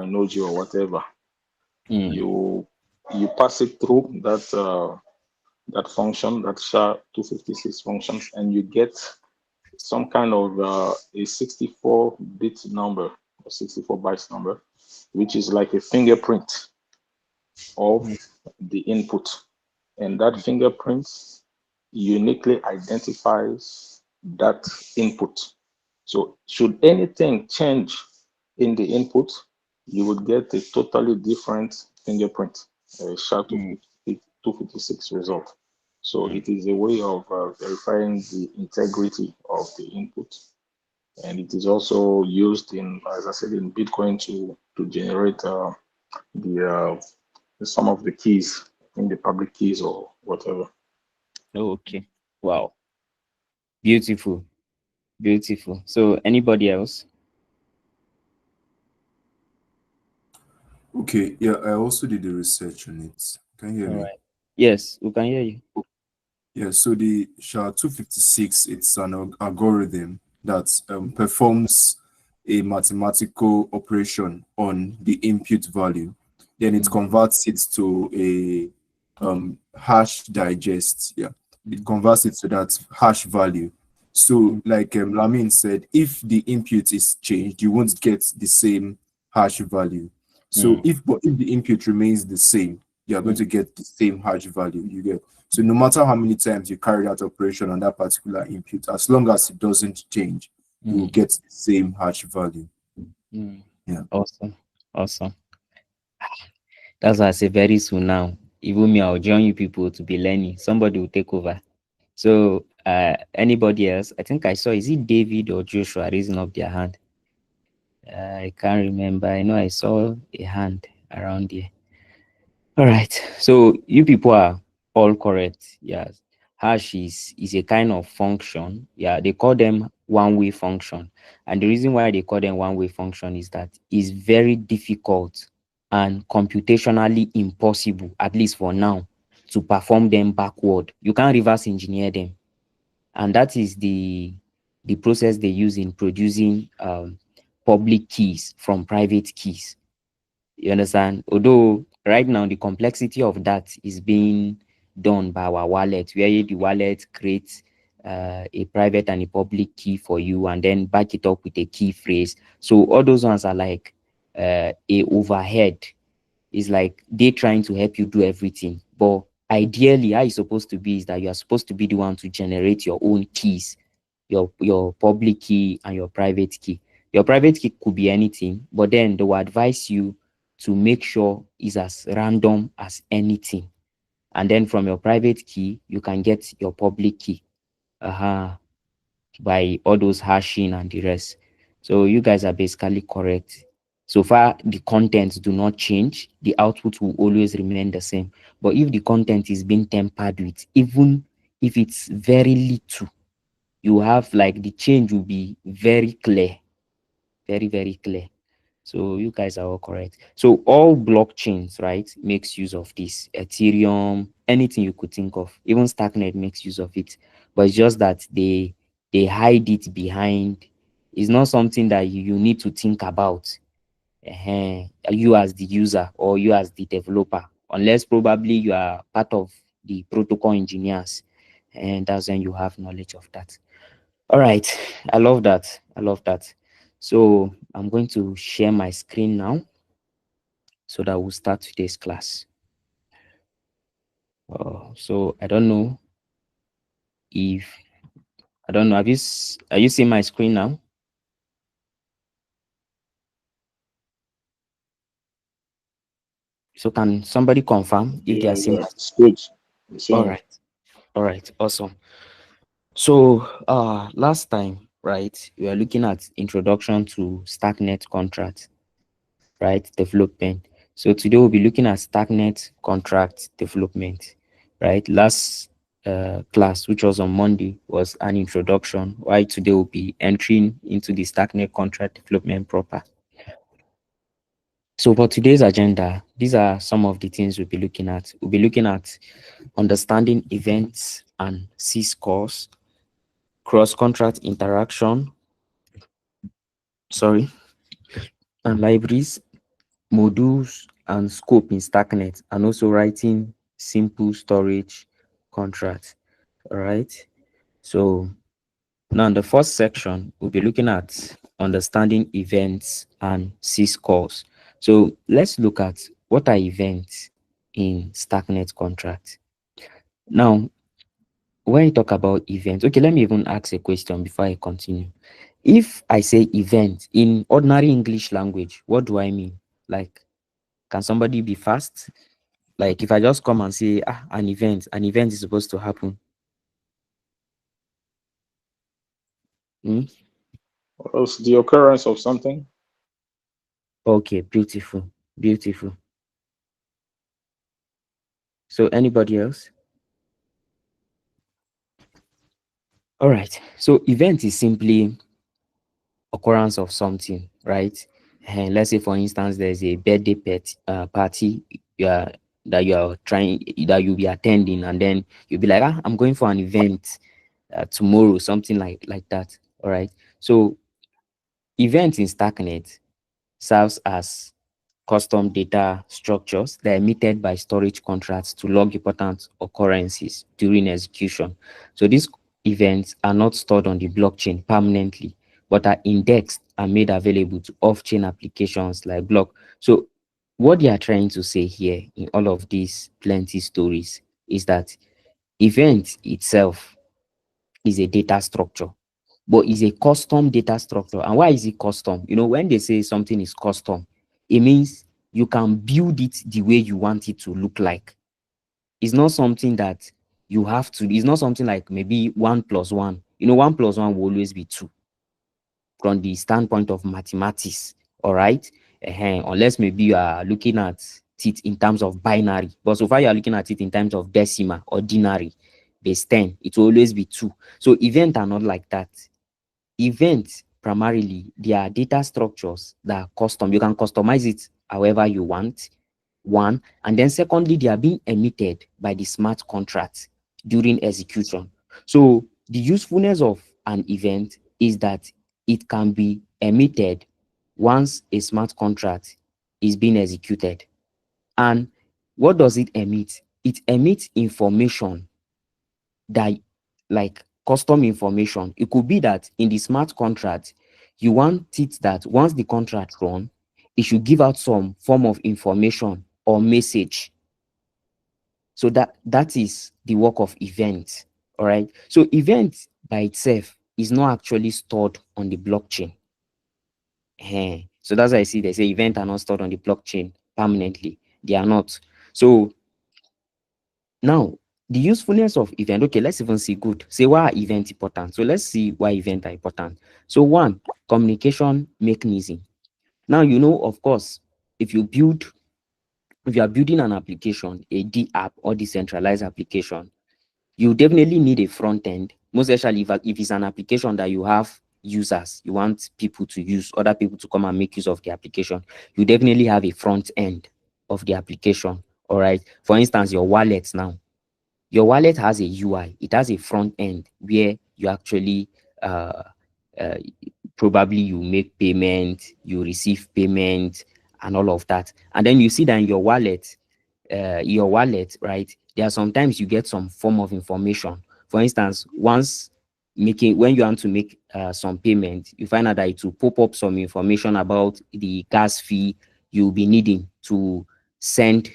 Node or whatever. You pass it through that function, that SHA-256 functions, and you get some kind of a 64-bit number or 64 bytes number, which is like a fingerprint of the input. And that fingerprint uniquely identifies that input. So should anything change in the input, you would get a totally different fingerprint, a SHA-256 result. So it is a way of verifying the integrity of the input. And it is also used in, as I said, in Bitcoin to generate some of the keys, in the public keys or whatever. Okay. Wow. Beautiful. Beautiful. So anybody else? Okay, yeah, I also did the research on it. Can you hear All me? right. Yes, we can hear you. Yeah, so the SHA-256, it's an algorithm that performs a mathematical operation on the input value. Then it converts it to a hash digest. Yeah, it converts it to that hash value. So, like Lamin said, if the input is changed, you won't get the same hash value. So, if the input remains the same, you are going to get the same hash value you get. So no matter how many times you carry that operation on that particular input, as long as it doesn't change, you will get the same hash value. Yeah. Awesome. Awesome. That's why I say very soon now. Even me, I'll join you people to be learning. Somebody will take over. So anybody else? I think I saw, is it David or Joshua raising up their hand? I can't remember. I know I saw a hand around here. All right. So you people are all correct. Yes. Hash is a kind of function. Yeah, they call them one-way function. And the reason why they call them one-way function is that it's very difficult and computationally impossible, at least for now, to perform them backward. You can't reverse engineer them. And that is the process they use in producing public keys from private keys. You understand? Although right now the complexity of that is being done by our wallet, where the wallet creates a private and a public key for you, and then back it up with a key phrase. So all those ones are like a overhead. It's like they trying to help you do everything. But ideally, how it's supposed to be is that you are supposed to be the one to generate your own keys, your public key and your private key. Your private key could be anything, but then they will advise you to make sure it's as random as anything. And then from your private key, you can get your public key by all those hashing and the rest. So you guys are basically correct. So far, the contents do not change. The output will always remain the same. But if the content is being tampered with, even if it's very little, you have like the change will be very clear, very, very clear. So you guys are all correct. So all blockchains, right, makes use of this. Ethereum, anything you could think of, even Starknet makes use of it. But it's just that they hide it behind. It's not something that you need to think about. You as the user or you as the developer, unless probably you are part of the protocol engineers, and that's when you have knowledge of that. All right, I love that. I love that. So I'm going to share my screen now so that we'll start today's class. So I don't know if are you seeing my screen now? So can somebody confirm if they are seeing? It's good. All right, awesome. So last time, right, we are looking at introduction to Starknet contract, right, development. So today we'll be looking at Starknet contract development, right? Last class, which was on Monday, was an introduction, while today we'll be entering into the Starknet contract development proper. So for today's agenda, these are some of the things we'll be looking at. We'll be looking at understanding events and C-scores, cross-contract interaction, and libraries, modules and scope in Starknet, and also writing simple storage contracts. All right. So now in the first section, we'll be looking at understanding events and syscalls. So let's look at what are events in Starknet contract. Now, when you talk about events, okay, let me even ask a question before I continue. If I say event in ordinary English language, what do I mean? Like, can somebody be fast? Like, if I just come and say, an event is supposed to happen. Hmm? Or else the occurrence of something. Okay, beautiful, beautiful. So, anybody else? All right. So, event is simply occurrence of something, right? And let's say, for instance, there's a birthday party you are, that you are trying that you'll be attending, and then you'll be like, I'm going for an event tomorrow, something like that. All right. So, event in Starknet serves as custom data structures that are emitted by storage contracts to log important occurrences during execution. So these events are not stored on the blockchain permanently, but are indexed and made available to off-chain applications like block. So what they are trying to say here in all of these plenty stories is that event itself is a data structure, but is a custom data structure. And why is it custom? You know, when they say something is custom, it means you can build it the way you want it to look like. It's not something that you have to, it's not something like maybe 1 plus 1. You know, 1 plus 1 will always be 2 from the standpoint of mathematics. All right. Unless maybe you are looking at it in terms of binary, but so far you are looking at it in terms of decimal, ordinary, base 10, it will always be 2. So events are not like that. Events primarily, they are data structures that are custom. You can customize it however you want, one. And then secondly, they are being emitted by the smart contract during execution. So the usefulness of an event is that it can be emitted once a smart contract is being executed. And what does it emit? It emits information that, like custom information. It could be that in the smart contract, you want it that once the contract run, it should give out some form of information or message. So that is the work of event. All right. So event by itself is not actually stored on the blockchain. So that's why I see they say event are not stored on the blockchain permanently. They are not. So now, the usefulness of event. Okay, let's even see good. Say why are events important? So let's see why events are important. So one, communication mechanism. Now you know, of course, if you build, if you are building an application, a D app or decentralized application, you definitely need a front end. Most especially if it's an application that you have users, you want people to use, other people to come and make use of the application, you definitely have a front end of the application. All right. For instance, your wallet now. Your wallet has a UI. It has a front end where you actually uh, uh, probably you make payment, you receive payment, and all of that. And then you see that in your wallet, right? There are sometimes you get some form of information. For instance, when you want to make some payment, you find out that it will pop up some information about the gas fee you'll be needing to send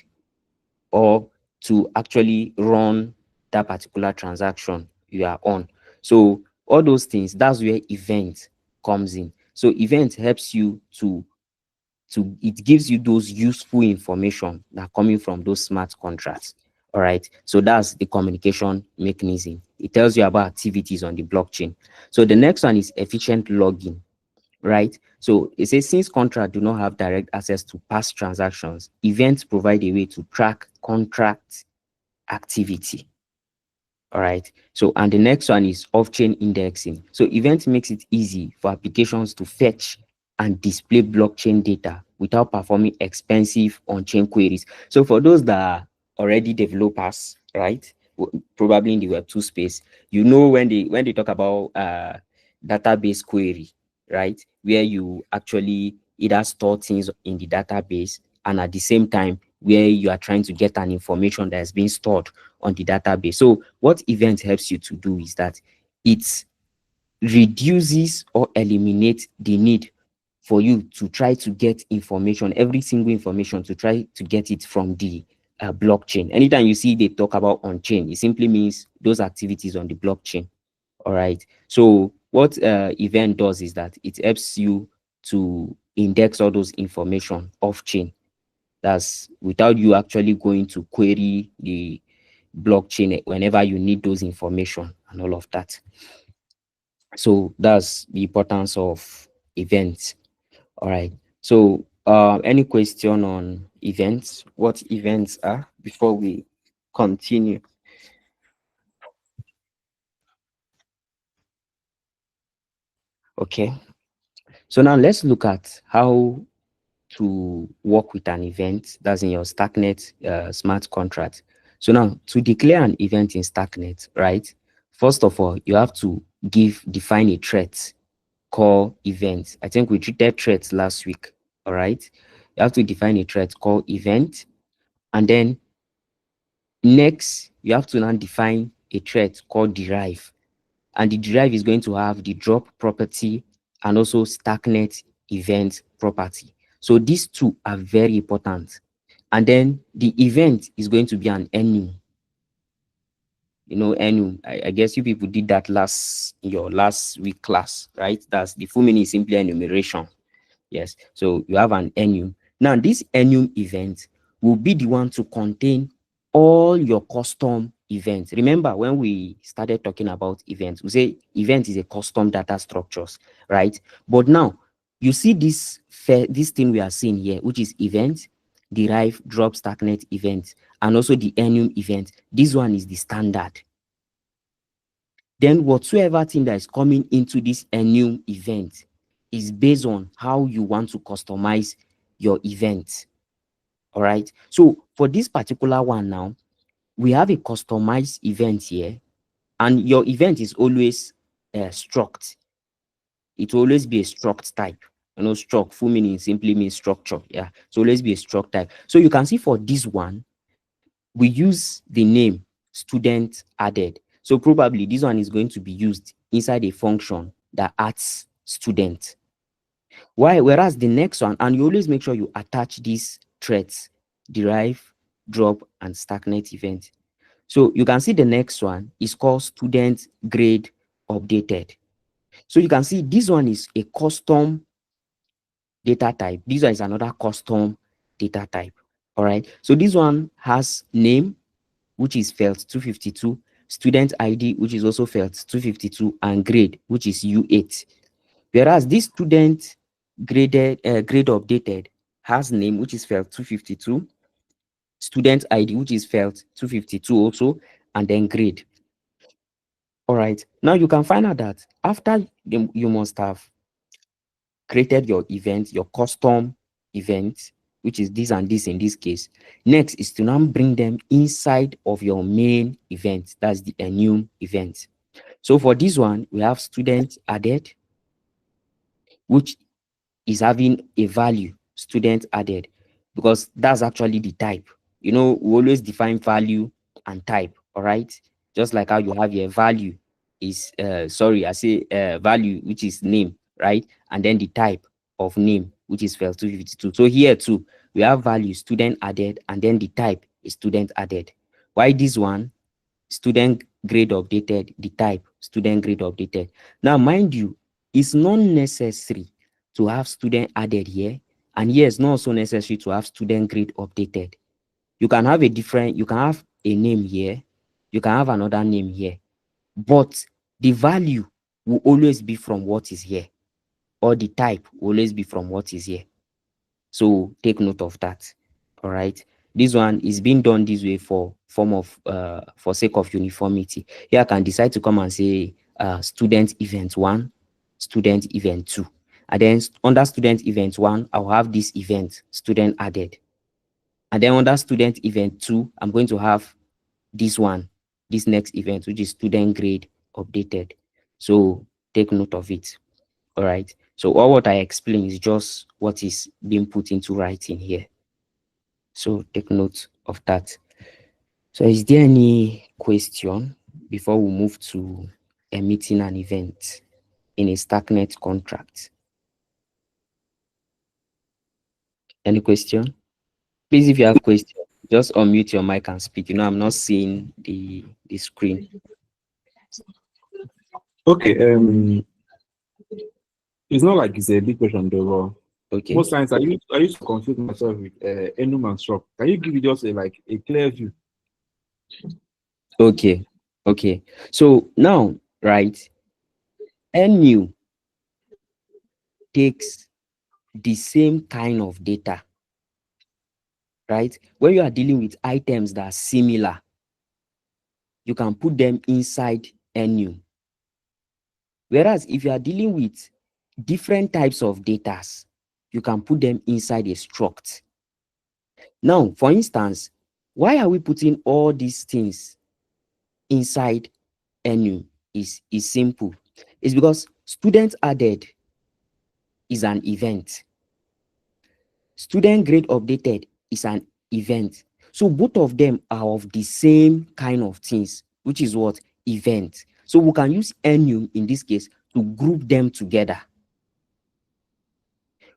or to actually run that particular transaction you are on. So all those things, that's where event comes in. So event helps you to it gives you those useful information that are coming from those smart contracts. All right. So that's the communication mechanism. It tells you about activities on the blockchain. So the next one is efficient logging, right? So it says since contracts do not have direct access to past transactions, events provide a way to track contract activity. All right. So, and the next one is off-chain indexing. So event makes it easy for applications to fetch and display blockchain data without performing expensive on-chain queries. So for those that are already developers, right, probably in the Web2 space, you know, when they talk about database query, right, where you actually either store things in the database, and at the same time where you are trying to get an information that is being stored on the database. So what event helps you to do is that it reduces or eliminates the need for you to try to get information, every single information, to try to get it from the blockchain. Anytime you see they talk about on chain, it simply means those activities on the blockchain. All right. So what event does is that it helps you to index all those information off chain. That's without you actually going to query the blockchain whenever you need those information and all of that. So that's the importance of events. All right. So any question on events? What events are before we continue? Okay. So now let's look at how to work with an event that's in your Starknet smart contract. So now to declare an event in Starknet, right? First of all, you have to define a threat called event. I think we treated threats last week. All right. You have to define a threat called event. And then next, you have to now define a threat called derive. And the derive is going to have the drop property and also Starknet event property. So these two are very important. And then the event is going to be an enum. You know, enum. I guess you people did that your last week class, right? That's the full meaning is simply enumeration. Yes. So you have an enum. Now, this enum event will be the one to contain all your custom events. Remember, when we started talking about events, we say event is a custom data structures, right? But now you see this thing we are seeing here, which is event, derive, drop, Starknet event, and also the enum event. This one is the standard. Then whatsoever thing that is coming into this enum event is based on how you want to customize your event. All right. So for this particular one now, we have a customized event here, and your event is always struct. It will always be a struct type. You know, struct full meaning simply means structure. Yeah. So always be a struct type. So you can see for this one, we use the name student added. So probably this one is going to be used inside a function that adds student. Why? Whereas the next one, and you always make sure you attach these threads, derive, drop, and Starknet event. So you can see the next one is called student grade updated. So you can see this one is a custom data type. This one is another custom data type. All right. So this one has name, which is felt 252, student ID, which is also felt 252, and grade, which is U8. Whereas this student grade updated has name, which is felt 252, student ID, which is felt 252 also, and then grade. All right. Now you can find out that after you must have created your event, your custom event, which is this and this in this case. Next is to now bring them inside of your main event. That's the enum event. So for this one, we have student added, which is having a value, student added, because that's actually the type. You know, we always define value and type, all right? Just like how you have your value is, sorry, I say value, which is name, right? And then the type of name, which is felt 252. So here too, we have value, student added, and then the type is student added. Why this one? Student grade updated, the type, student grade updated. Now, mind you, it's not necessary to have student added here, and here it's not also necessary to have student grade updated. You can have you can have a name here, you can have another name here, but the value will always be from what is here, or the type will always be from what is here. So take note of that. All right. This one is being done this way for for sake of uniformity. Here I can decide to come and say student event one, student event two. And then under student event one, I'll have this event, student added. And then under student event two, I'm going to have this one, this next event, which is student grade updated. So take note of it. All right. So all what I explain is just what is being put into writing here. So take note of that. So is there any question before we move to emitting an event in a Starknet contract? Any question? Please, if you have question, just unmute your mic and speak. You know, I'm not seeing the screen. Okay, it's not like it's a big question though. Okay. Most times I used to confuse myself with enum and struct. Can you give me just a clear view? Okay. Okay. So now, right, NU takes the same kind of data, right? When you are dealing with items that are similar, you can put them inside NU. Whereas if you are dealing with different types of data, you can put them inside a struct. Now, for instance, why are we putting all these things inside NU? Is simple. It's because student added is an event. Student grade updated is an event. So both of them are of the same kind of things, which is what? Event. So we can use NU in this case to group them together.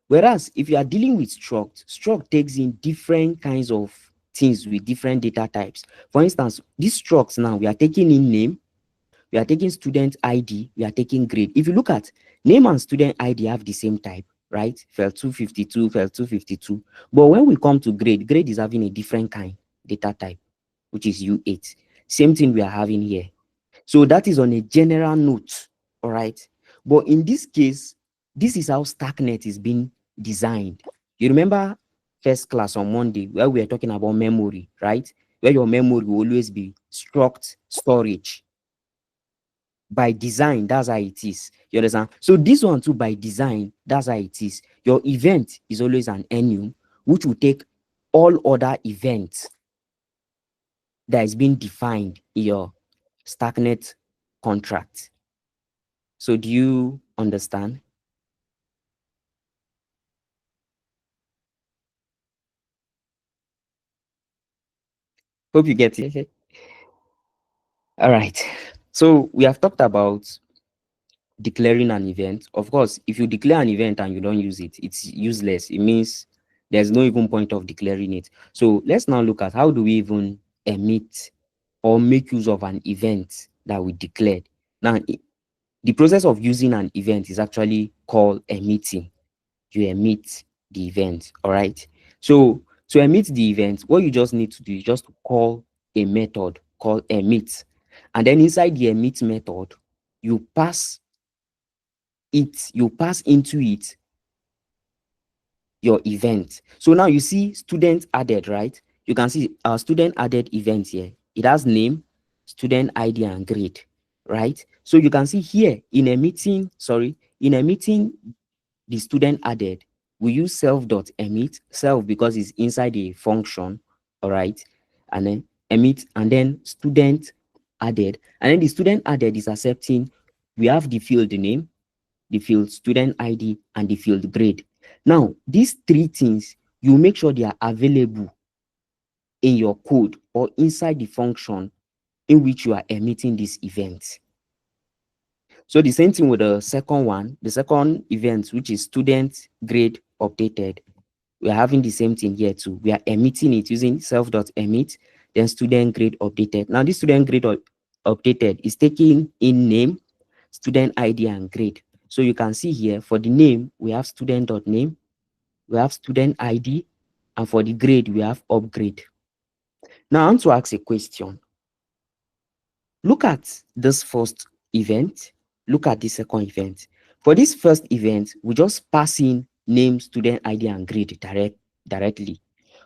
Whereas if you are dealing with struct takes in different kinds of things with different data types. For instance, these structs now, we are taking in name, we are taking student ID, we are taking grade. If you look at name and student ID have the same type, right? FEL 252, FEL 252. But when we come to grade, grade is having a different kind data type, which is U8. Same thing we are having here. So that is on a general note, all right? But in this case, this is how Starknet is being designed. You remember first class on Monday where we were talking about memory, right? Where your memory will always be struct storage. By design, that's how it is. You understand? So this one too, by design, that's how it is. Your event is always an NU, which will take all other events that is being defined in your Starknet contract. So do you understand? Hope you get it. All right. So we have talked about declaring an event. Of course, if you declare an event and you don't use it, it's useless. It means there's no even point of declaring it. So let's now look at how do we even emit or make use of an event that we declared. Now, the process of using an event is actually called emitting. You emit the event, all right? So to emit the event, what you just need to do is just to call a method called emit. And then inside the emit method, you pass into it your event. So now you see student added, right? You can see our student added event here. It has name, student ID, and grade, right? So you can see here in emitting the student added, we use self.emit, self because it's inside the function, all right? And then emit, and then student added. And then the student added is accepting, we have the field name, the field student ID, and the field grade. Now, these three things, you make sure they are available in your code or inside the function in which you are emitting this event. So the same thing with the second one, the second event, which is student grade updated. We are having the same thing here too. We are emitting it using self.emit, then student grade updated. Now this student grade updated is taking in name, student ID, and grade. So you can see here for the name, we have student.name, we have student ID, and for the grade, we have upgrade. Now I want to ask a question. Look at this first event, look at the second event. For this first event, we just pass in name, student ID, and grade directly.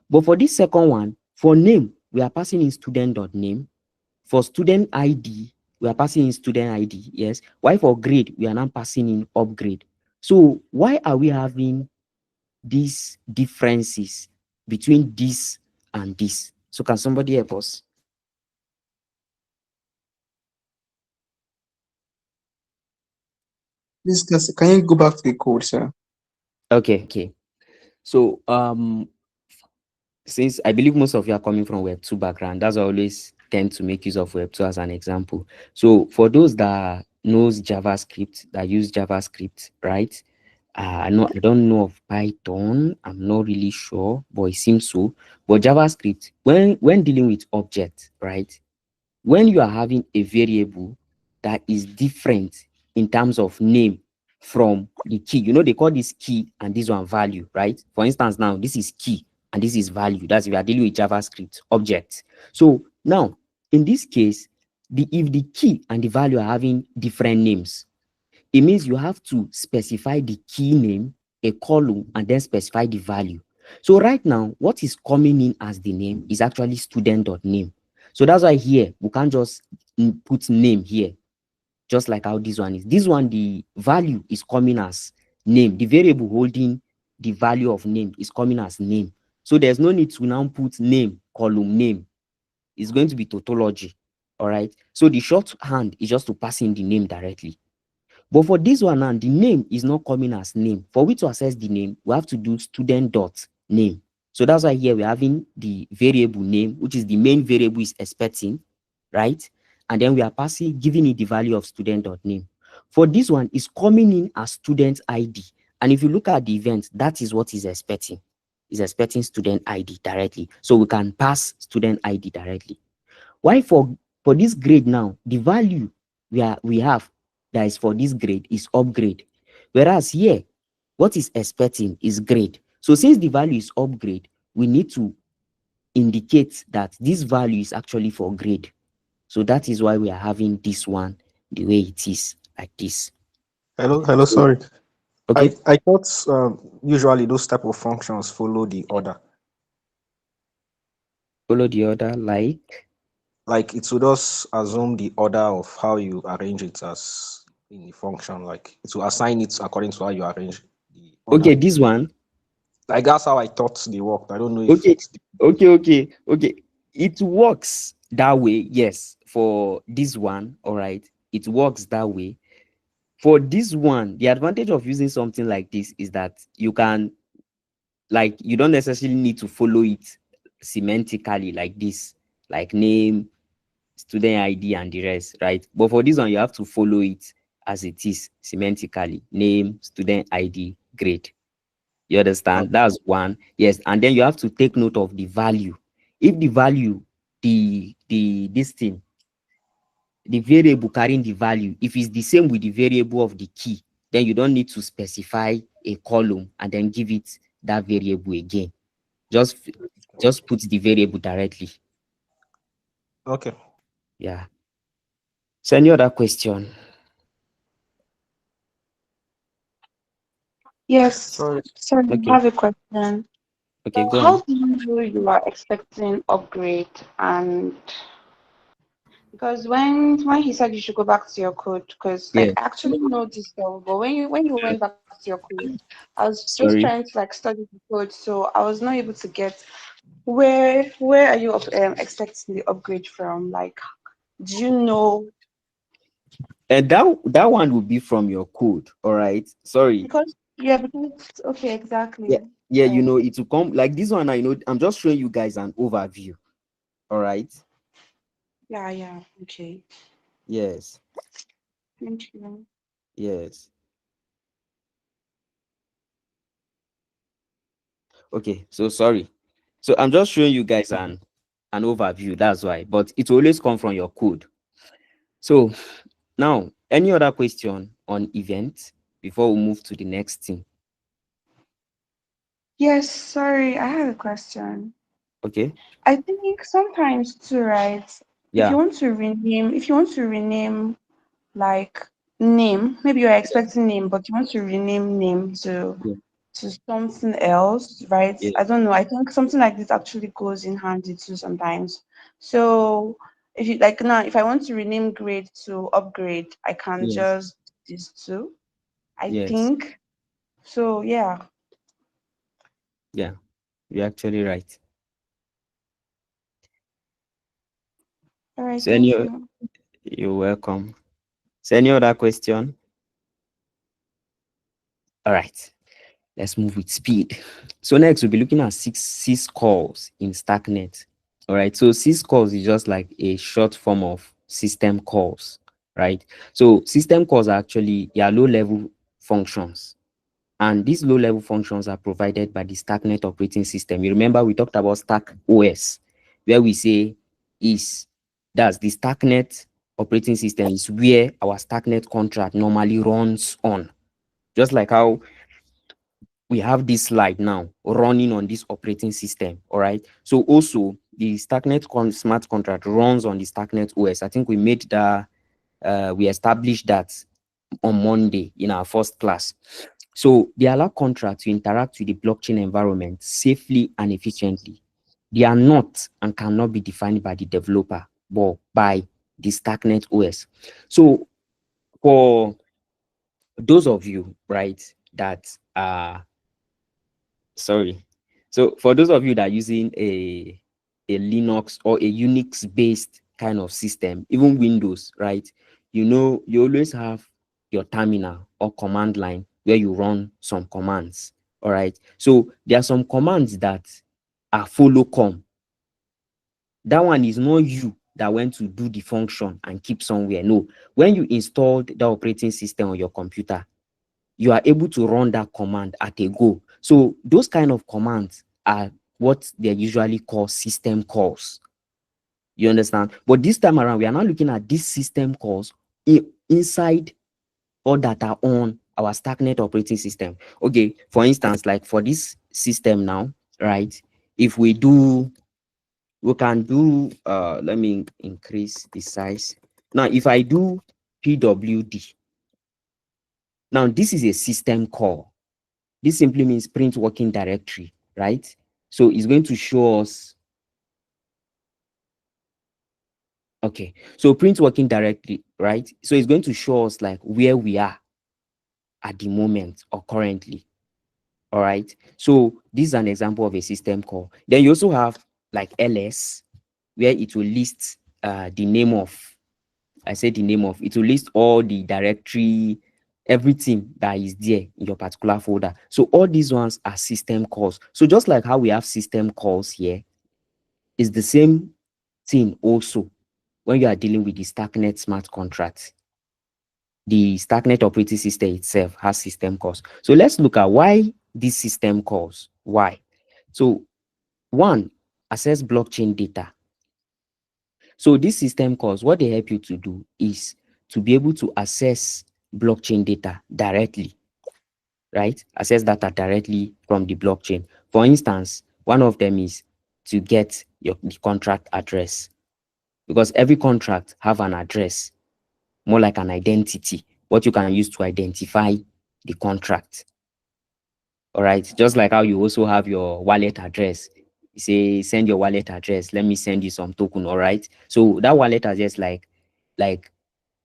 But for this second one, for name, we are passing in student.name. For student ID, we are passing in student ID, yes. Why for grade, we are now passing in upgrade. So why are we having these differences between this and this? So can somebody help us? Can you go back to the code, sir? Okay. So since I believe most of you are coming from Web 2 background, that's why I always tend to make use of Web 2 as an example. So for those that knows JavaScript, that use JavaScript, right? I don't know of Python. I'm not really sure, but it seems so. But JavaScript, when dealing with objects, right? When you are having a variable that is different in terms of name from the key, they call this key and this one value, right? For instance, now this is key and this is value. That's if we are dealing with JavaScript objects. So now in this case, if the key and the value are having different names, it means you have to specify the key name, a column, and then specify the value. So right now, what is coming in as the name is actually student.name. So that's why here, we can't just put name here, just like how this one is. This one, the value is coming as name. The variable holding the value of name is coming as name. So there's no need to now put name, column name. It's going to be tautology. All right. So the shorthand is just to pass in the name directly. But for this one now, the name is not coming as name. For we to access the name, we have to do student dot name. So that's why here we're having the variable name, which is the main variable is expecting, right? And then we are passing, giving it the value of student dot name. For this one, it's coming in as student ID. And if you look at the event, that is what is expecting. Is expecting student ID directly. So we can pass student ID directly. Why for this grade now, the value we have that is for this grade is upgrade. Whereas here, what is expecting is grade. So since the value is upgrade, we need to indicate that this value is actually for grade. So that is why we are having this one the way it is, like this. Hello, sorry. Okay, I thought usually those type of functions follow the order. follow the order Like it will just assume the order of how you arrange it as in the function. Like it will assign it according to how you arrange the order. okay, this one. Like that's how I thought they worked. I don't know if Okay, it's okay. It works that way, yes. For this one, all right, it works that way. For this one, the advantage of using something like this is that you can, like, you don't necessarily need to follow it semantically like this, like name, student ID, and the rest, right? But for this one, you have to follow it as it is semantically: name, student ID, grade. You understand? That's one. Yes, and then you have to take note of the value. If the value, this thing, the variable carrying the value, if it's the same with the variable of the key, then you don't need to specify a column and then give it that variable again. Just just put the variable directly. okay. Yeah. So any other question? Yes, Sorry. sorry, I Okay. have a question. Okay, go How on. do you know you are expecting upgrade? And because when he said you should go back to your code, because Yeah. like I actually know this stuff, but when you went back to your code, I was just trying Sorry. to like study the code, so I was not able to get where are you expecting the upgrade from? Like, do you know? And that one will be from your code. All right. Sorry. Because okay, Yeah. exactly. Yeah, Right. it will come like this one. I'm just showing you guys an overview. All right. Yeah. Okay. Yes. Thank you. Yes. Okay. So sorry. So I'm just showing you guys an overview. That's why. But it will always come from your code. So now, any other question on event before we move to the next thing? Yes, sorry, I have a question. Okay. I think sometimes too, right? Yeah. If you want to rename like name, maybe you're expecting name, but you want to rename name Yeah. to something else, right? Yeah. I don't know. I think something like this actually goes in handy too sometimes. So if you like now, if I want to rename grade to upgrade, I can Yes. just do this too. I Yes. think. So yeah. Yeah. You're actually right. All right, So any thank you. you're welcome. So any other question? All right, let's move with speed. So next we'll be looking at syscalls in Starknet. All right, so syscalls is just like a short form of system calls, right? So system calls are actually low-level functions, and these low-level functions are provided by the Starknet operating system. You remember we talked about Stack OS, where we say that's the Starknet operating system is where our Starknet contract normally runs on. Just like how we have this slide now running on this operating system. All right. So also the Starknet smart contract runs on the Starknet OS. I think we made that we established that on Monday in our first class. So they allow contracts to interact with the blockchain environment safely and efficiently. They are not and cannot be defined by the developer, but by the Starknet OS. So for those of you, right, that are sorry. So for those of you that are using a Linux or a Unix based kind of system, even Windows, right? You know, you always have your terminal or command line where you run some commands. All right. So there are some commands that are follow com. That one is not you that went to do the function and keep somewhere. No, when you installed the operating system on your computer, you are able to run that command at a go. So those kind of commands are what they usually call system calls. You understand? But this time around, we are now looking at these system calls inside or that are on our Starknet operating system. Okay, for instance, like for this system now, right? If we can do, let me increase the size. Now, if I do PWD, now this is a system call. This simply means print working directory, right? So it's going to show us, okay, so print working directory, right? So it's going to show us like where we are at the moment or currently. All right. So this is an example of a system call. Then you also have like ls, where it will list the name of, I said the name of, it will list all the directory, everything that is there in your particular folder. So all these ones are system calls. So just like how we have system calls here, it's the same thing also when you are dealing with the Starknet smart contract. The Starknet operating system itself has system calls. So let's look at why these system calls. Why? So one, access blockchain data. So these system calls, what they help you to do is to be able to access blockchain data directly, right? Access data directly from the blockchain. For instance, one of them is to get the contract address, because every contract have an address, more like an identity, what you can use to identify the contract. All right, just like how you also have your wallet address. You say send your wallet address, let me send you some token. All right, so that wallet address like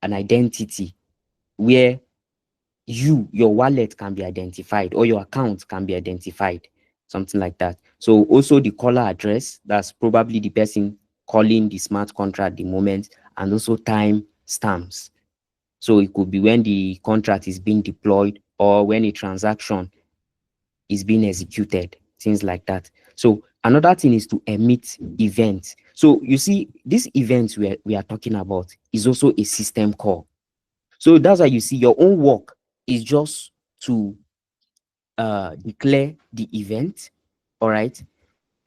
an identity where your wallet can be identified or your account can be identified, something like that. So also the caller address, that's probably the person calling the smart contract at the moment, and also time stamps. So it could be when the contract is being deployed or when a transaction is being executed, things like that. So another thing is to emit events. So you see, this event we are talking about is also a system call. So that's why you see your own work is just to declare the event, all right?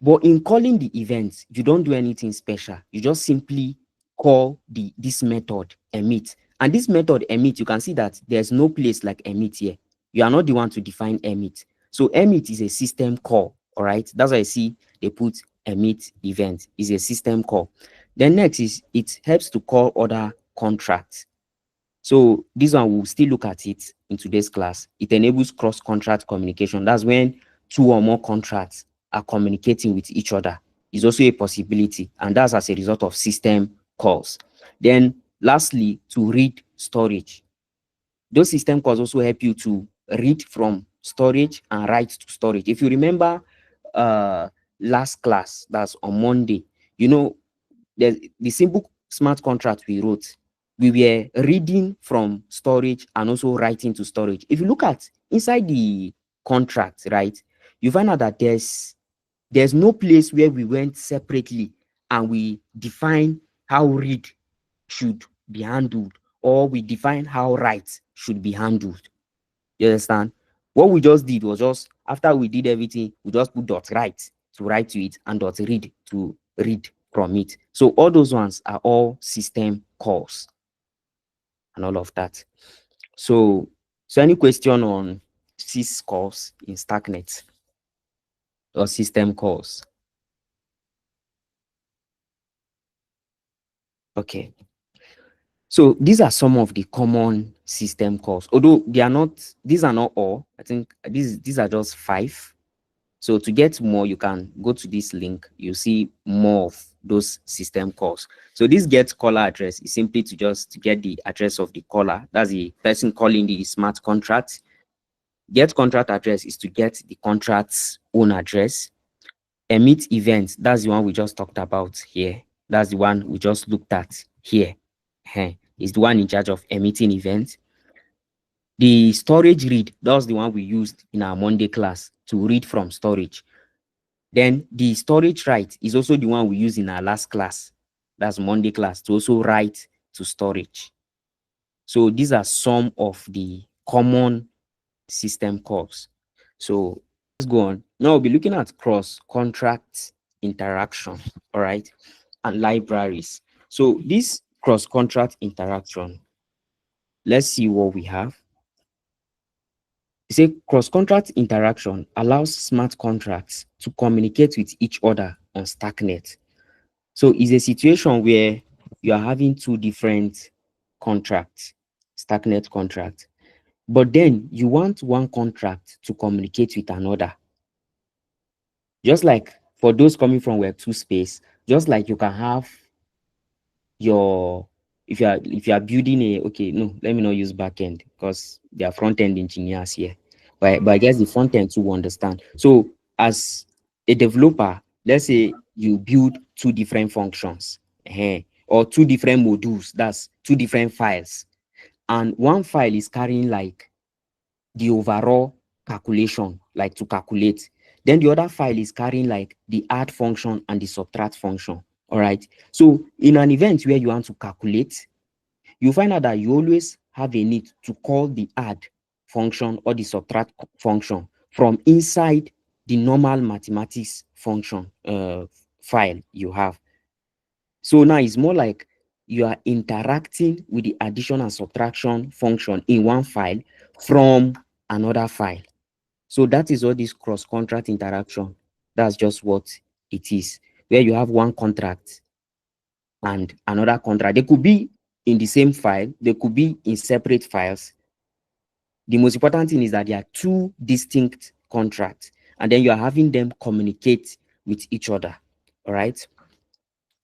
But in calling the event, you don't do anything special. You just simply call this method emit. And this method emit, you can see that there's no place like emit here. You are not the one to define emit. So emit is a system call, all right? That's why I see they put emit event is a system call. Then next is it helps to call other contracts. So this one we'll still look at it in today's class. It enables cross-contract communication. That's when two or more contracts are communicating with each other. It's also a possibility, and that's as a result of system calls. Then lastly, to read storage. Those system calls also help you to read from storage and write to storage. If you remember last class, that's on Monday, you know, the simple smart contract we wrote, we were reading from storage and also writing to storage. If you look at inside the contract, right, you find out that there's no place where we went separately and we define how read should be handled, or we define how write should be handled. You understand? What we just did was just after we did everything, we just put dot write to write to it and dot read to read from it. So all those ones are all system calls and all of that. So any question on sys calls in Starknet or system calls? Okay. So these are some of the common system calls, although they are not, these are not all. I think these are just 5. So to get more, you can go to this link. You see more of those system calls. So this get caller address is simply to just get the address of the caller. That's the person calling the smart contract. Get contract address is to get the contract's own address. Emit event, that's the one we just talked about here. That's the one we just looked at here. Is the one in charge of emitting events. The storage read, that's the one we used in our Monday class to read from storage. Then the storage write is also the one we use in our last class, that's Monday class, to also write to storage. So these are some of the common system calls. So let's go on. Now we'll be looking at cross-contract interaction, all right, and libraries. So this cross-contract interaction, let's see what we have. Say cross-contract interaction allows smart contracts to communicate with each other on Starknet. So it's a situation where you are having 2 different contracts, Starknet contracts, but then you want one contract to communicate with another. Just like for those coming from Web2 space, just like you can have your, if you are building a, okay, no, let me not use backend because they are front-end engineers here. But I guess the front end to understand. So as a developer, let's say you build 2 different functions, or 2 different modules, that's 2 different files. And one file is carrying like the overall calculation, like to calculate. Then the other file is carrying like the add function and the subtract function. All right. So in an event where you want to calculate, you find out that you always have a need to call the add function or the subtract function from inside the normal mathematics function file you have. So now it's more like you are interacting with the addition and subtraction function in one file from another file. So that is what this cross-contract interaction, that's just what it is, where you have one contract and another contract. They could be in the same file, they could be in separate files. The most important thing is that there are 2 distinct contracts, and then you are having them communicate with each other. All right.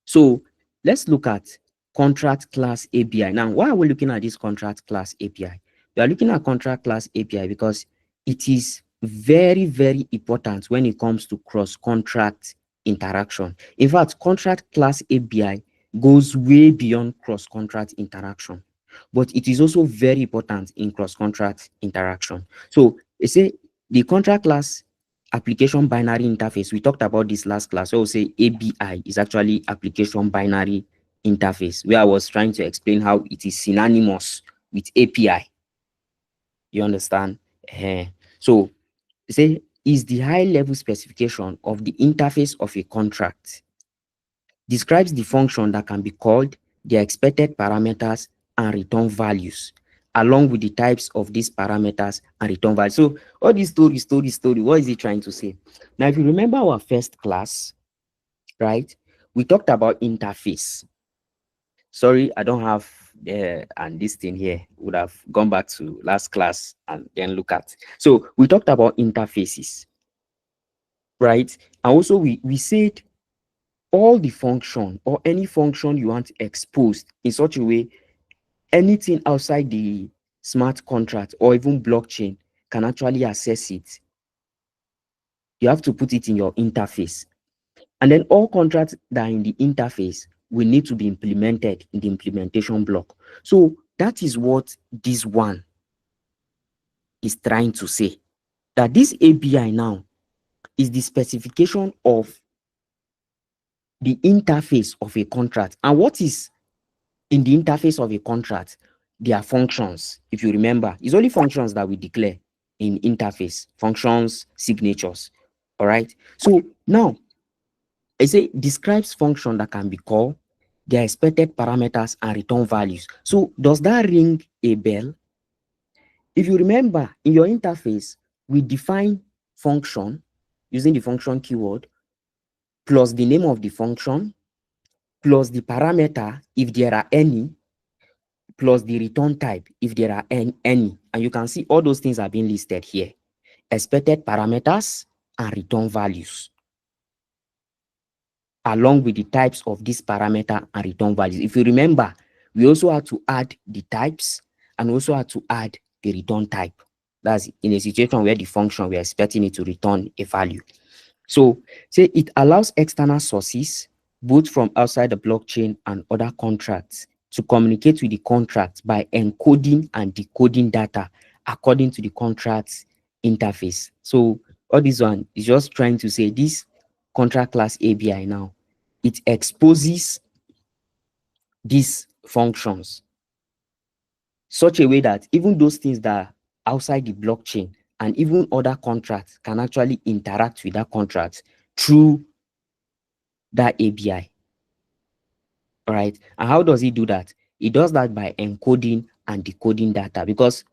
So let's look at contract class API. Now, why are we looking at this contract class API? We are looking at contract class API because it is very, very important when it comes to cross-contract interaction. In fact, contract class API goes way beyond cross-contract interaction, but it is also very important in cross-contract interaction. So you say the contract class application binary interface, we talked about this last class. So we'll say ABI is actually application binary interface, where I was trying to explain how it is synonymous with API. You understand? So say is the high level specification of the interface of a contract, describes the function that can be called, the expected parameters and return values, along with the types of these parameters and return values. So all this story, what is it trying to say? Now, if you remember our first class, right, we talked about interface. Sorry, I don't have and this thing here. Would have gone back to last class and then look at. So we talked about interfaces, right? And also we said all the function or any function you want exposed in such a way, anything outside the smart contract or even blockchain can actually access it. You have to put it in your interface. And then all contracts that are in the interface will need to be implemented in the implementation block. So that is what this one is trying to say, that this API now is the specification of the interface of a contract. And what is in the interface of a contract? There are functions. If you remember, it's only functions that we declare in interface, functions, signatures. All right. So now I say describes function that can be called, their expected parameters and return values. So does that ring a bell? If you remember, in your interface, we define function using the function keyword plus the name of the function plus the parameter if there are any plus the return type if there are any. And you can see all those things are being listed here. Expected parameters and return values, along with the types of this parameter and return values. If you remember, we also had to add the types and also had to add the return type. That's in a situation where the function, we're expecting it to return a value. So say it allows external sources, both from outside the blockchain and other contracts, to communicate with the contract by encoding and decoding data according to the contract's interface. So all this one is just trying to say this contract class API now, it exposes these functions such a way that even those things that are outside the blockchain and even other contracts can actually interact with that contract through that API. All right. And how does it do that? It does that by encoding and decoding data, because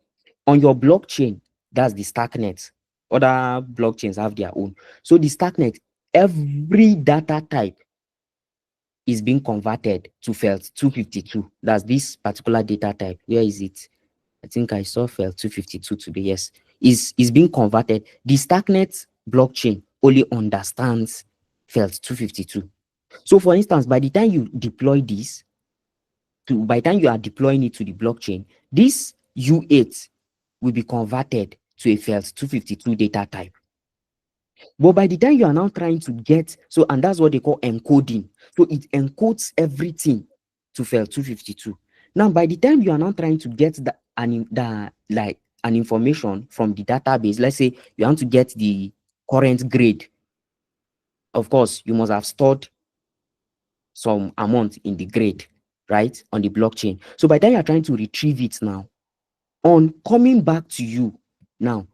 on your blockchain, that's the Starknet. Other blockchains have their own. So the Starknet, every data type is being converted to felt 252. That's this particular data type. Where is it? I think I saw felt 252 today. Yes, is being converted. The Starknet blockchain only understands felt 252. So for instance, by the time you deploy this, by the time you are deploying it to the blockchain, this U8 will be converted to a felt 252 data type. But by the time you are now trying to get, so, and that's what they call encoding. So it encodes everything to felt 252. Now, by the time you are now trying to get an information from the database, let's say you want to get the current grade, of course, you must have stored some amount in the grade, right, on the blockchain. So by the time you are trying to retrieve it now, on coming back to you now,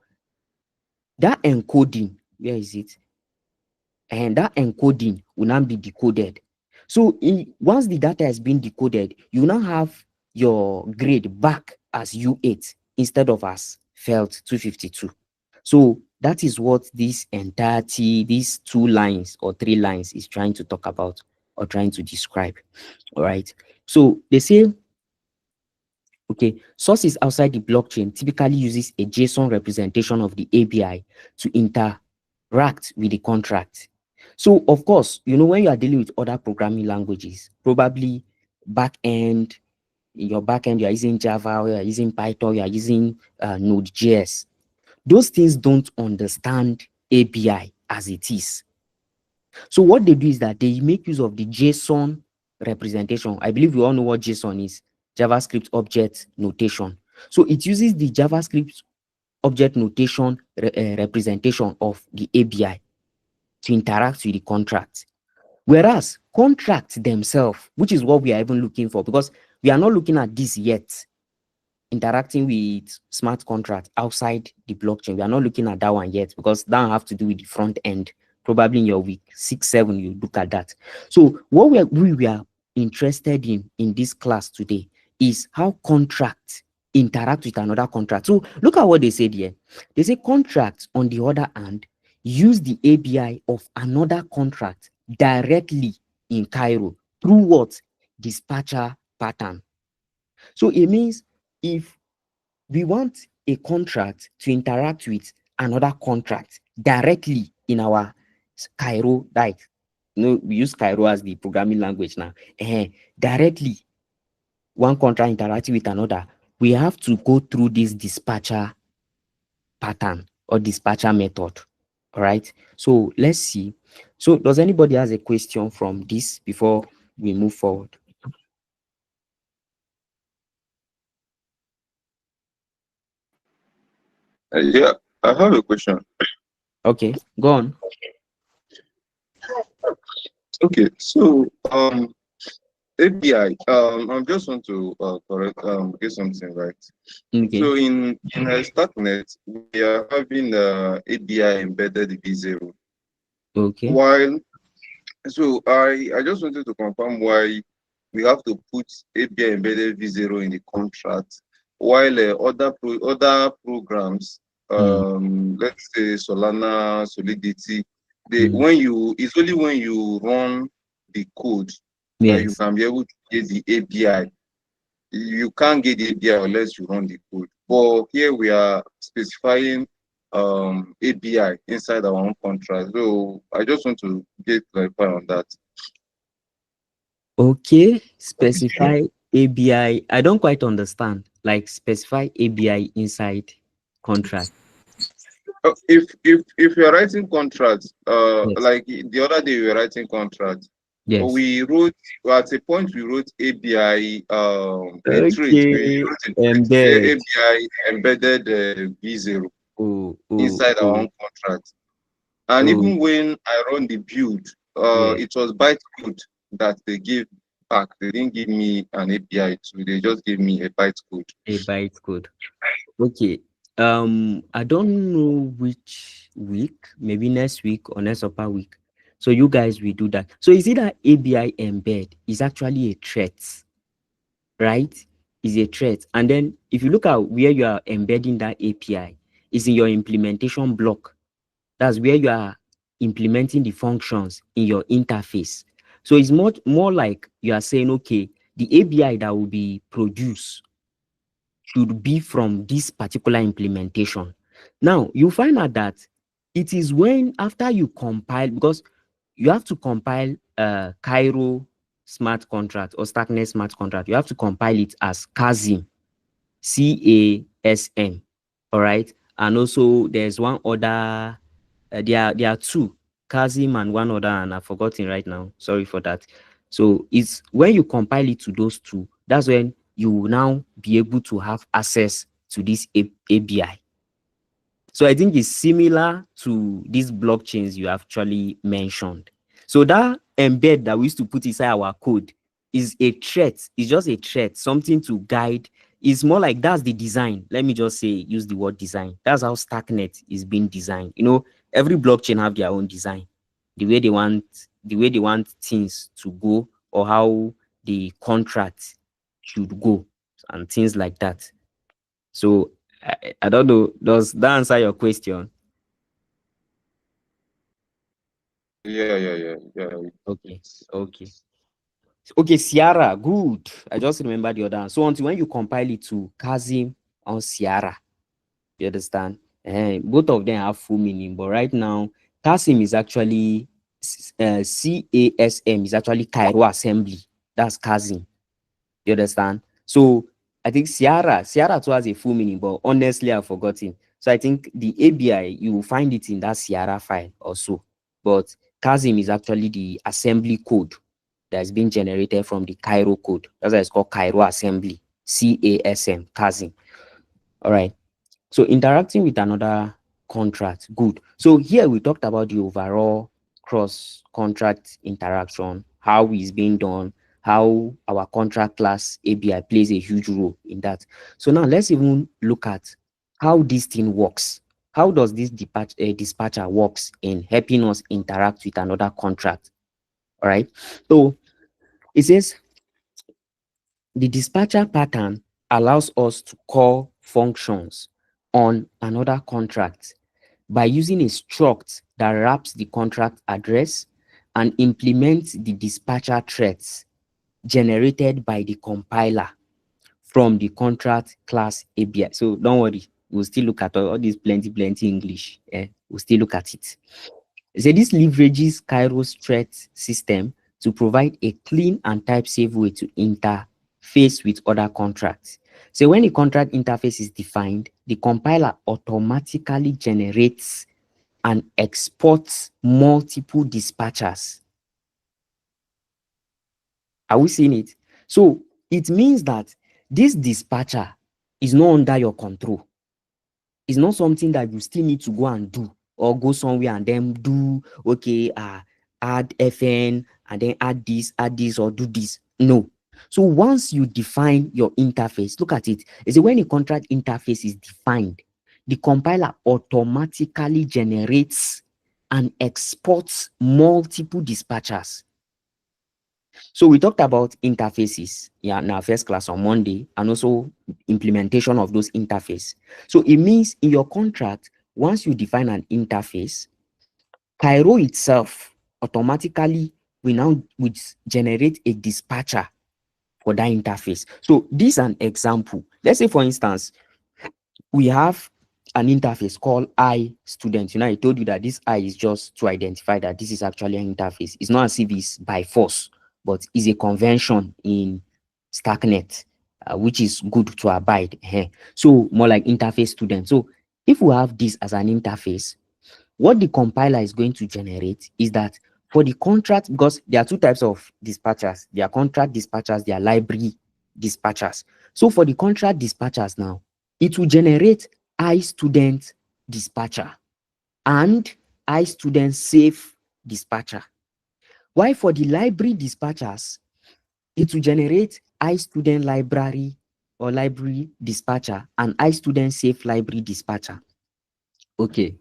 that encoding, where is it? And that encoding will now be decoded. So once the data has been decoded, you now have your grade back as U8 instead of as felt 252. So that is what this entirety, these 2 lines or 3 lines is trying to talk about or trying to describe. All right. So they say, okay, sources outside the blockchain typically uses a JSON representation of the API to interact with the contract. So of course, you know, when you are dealing with other programming languages, probably in your backend, you are using Java, you are using Python, you are using Node.js. Those things don't understand API as it is. So what they do is that they make use of the JSON representation. I believe we all know what JSON is, JavaScript object notation. So it uses the JavaScript object notation representation of the API to interact with the contract. Whereas contracts themselves, which is what we are even looking for, because we are not looking at this yet, interacting with smart contracts outside the blockchain. We are not looking at that one yet, because that have to do with the front end. Probably in your week 6, 7, you look at that. So what we are interested in this class today is how contracts interact with another contract. So look at what they said here. They say contracts, on the other hand, use the API of another contract directly in Cairo through what? Dispatcher pattern. So it means if we want a contract to interact with another contract directly in our Cairo, like, you know, we use Cairo as the programming language now, directly, one contract interacting with another, we have to go through this dispatcher pattern or dispatcher method. All right. So let's see. So does anybody has a question from this before we move forward. Yeah, I have a question. Okay, go on. Okay, so API. I just want to correct get something right. Okay. So in Starknet, we are having API embedded v0. Okay. While so I just wanted to confirm why we have to put API embedded v0 in the contract, while other programs, let's say Solana, Solidity, it's only when you run the code that you Yes. can be able to get the API. You can't get the API unless you run the code. But here we are specifying API inside our own contract. So I just want to get clarified on that. Okay, specify ABI. I don't quite understand. Like specify ABI inside contract. If you're writing contracts, Yes. like the other day we were writing contracts, Yes. we wrote at a point we wrote API a trait. We Okay. wrote Embed. API embedded v0 inside our own contract. And even when I run the build, it was bytecode that they gave back. They didn't give me an API, so they just gave me a bytecode. A bytecode. Okay. I don't know which week, maybe next week or next upper week. So you guys will do that. So is it that ABI embed is actually a threat, right? Is a threat. And then if you look at where you are embedding that API, is in your implementation block. That's where you are implementing the functions in your interface. So it's more like you are saying, okay, the API that will be produced should be from this particular implementation. Now, you find out that it is when after you compile, because you have to compile Cairo smart contract or Starknet smart contract, you have to compile it as CASM, CASM, all right? And also there's one other, there are two, CASM and one other, and I've forgotten right now. Sorry for that. So it's when you compile it to those two, that's when you will now be able to have access to this API. So I think it's similar to these blockchains you actually mentioned. So that embed that we used to put inside our code is a threat. It's just a threat, something to guide. It's more like that's the design. Let me just say, use the word design. That's how Starknet is being designed. You know, every blockchain have their own design, the way they want things to go, or how the contract should go, and things like that. So I don't know. Does that answer your question? Yeah. Okay. Okay, Sierra, good. I just remember the other one. So until when you compile it to Kazim on Sierra, you understand? Both of them have full meaning, but right now, Kasim is actually CASM is actually Cairo Assembly. That's Kazim. You understand? So I think Sierra too has a full meaning, but honestly, I've forgotten. So I think the ABI, you will find it in that Sierra file also. But Kazim is actually the assembly code that's been generated from the Cairo code. That's why it's called Cairo Assembly, CASM, Kazim. All right. So interacting with another contract, good. So here we talked about the overall cross-contract interaction, how it's being done, how our contract class ABI plays a huge role in that. So now let's even look at how this thing works. How does this dispatcher works in helping us interact with another contract? All right. So it says the dispatcher pattern allows us to call functions on another contract by using a struct that wraps the contract address and implements the dispatcher threads generated by the compiler from the contract class ABI. So don't worry, we'll still look at all these plenty English. We'll still look at it. So this leverages Cairo's thread system to provide a clean and type-safe way to interface with other contracts. So when a contract interface is defined, the compiler automatically generates and exports multiple dispatchers. Are we seeing it? So it means that this dispatcher is not under your control. It's not something that you still need to go and do, or go somewhere and then do, okay, add FN and then add this, or do this. No. So once you define your interface, look at it. It's when a contract interface is defined, the compiler automatically generates and exports multiple dispatchers. So we talked about interfaces, yeah, in our first class on Monday, and also implementation of those interfaces. So it means in your contract, once you define an interface, Cairo itself automatically will generate a dispatcher for that interface. So this is an example. Let's say, for instance, we have an interface called I student. I told you that this I is just to identify that this is actually an interface. It's not as if it's by force, but it's a convention in Starknet, which is good to abide. So more like interface student. So if we have this as an interface, what the compiler is going to generate is that for the contract, because there are two types of dispatchers. There are contract dispatchers, there are library dispatchers. So for the contract dispatchers now, it will generate iStudent dispatcher and iStudent safe dispatcher. While for the library dispatchers, it will generate iStudent library or library dispatcher and iStudent safe library dispatcher. Okay,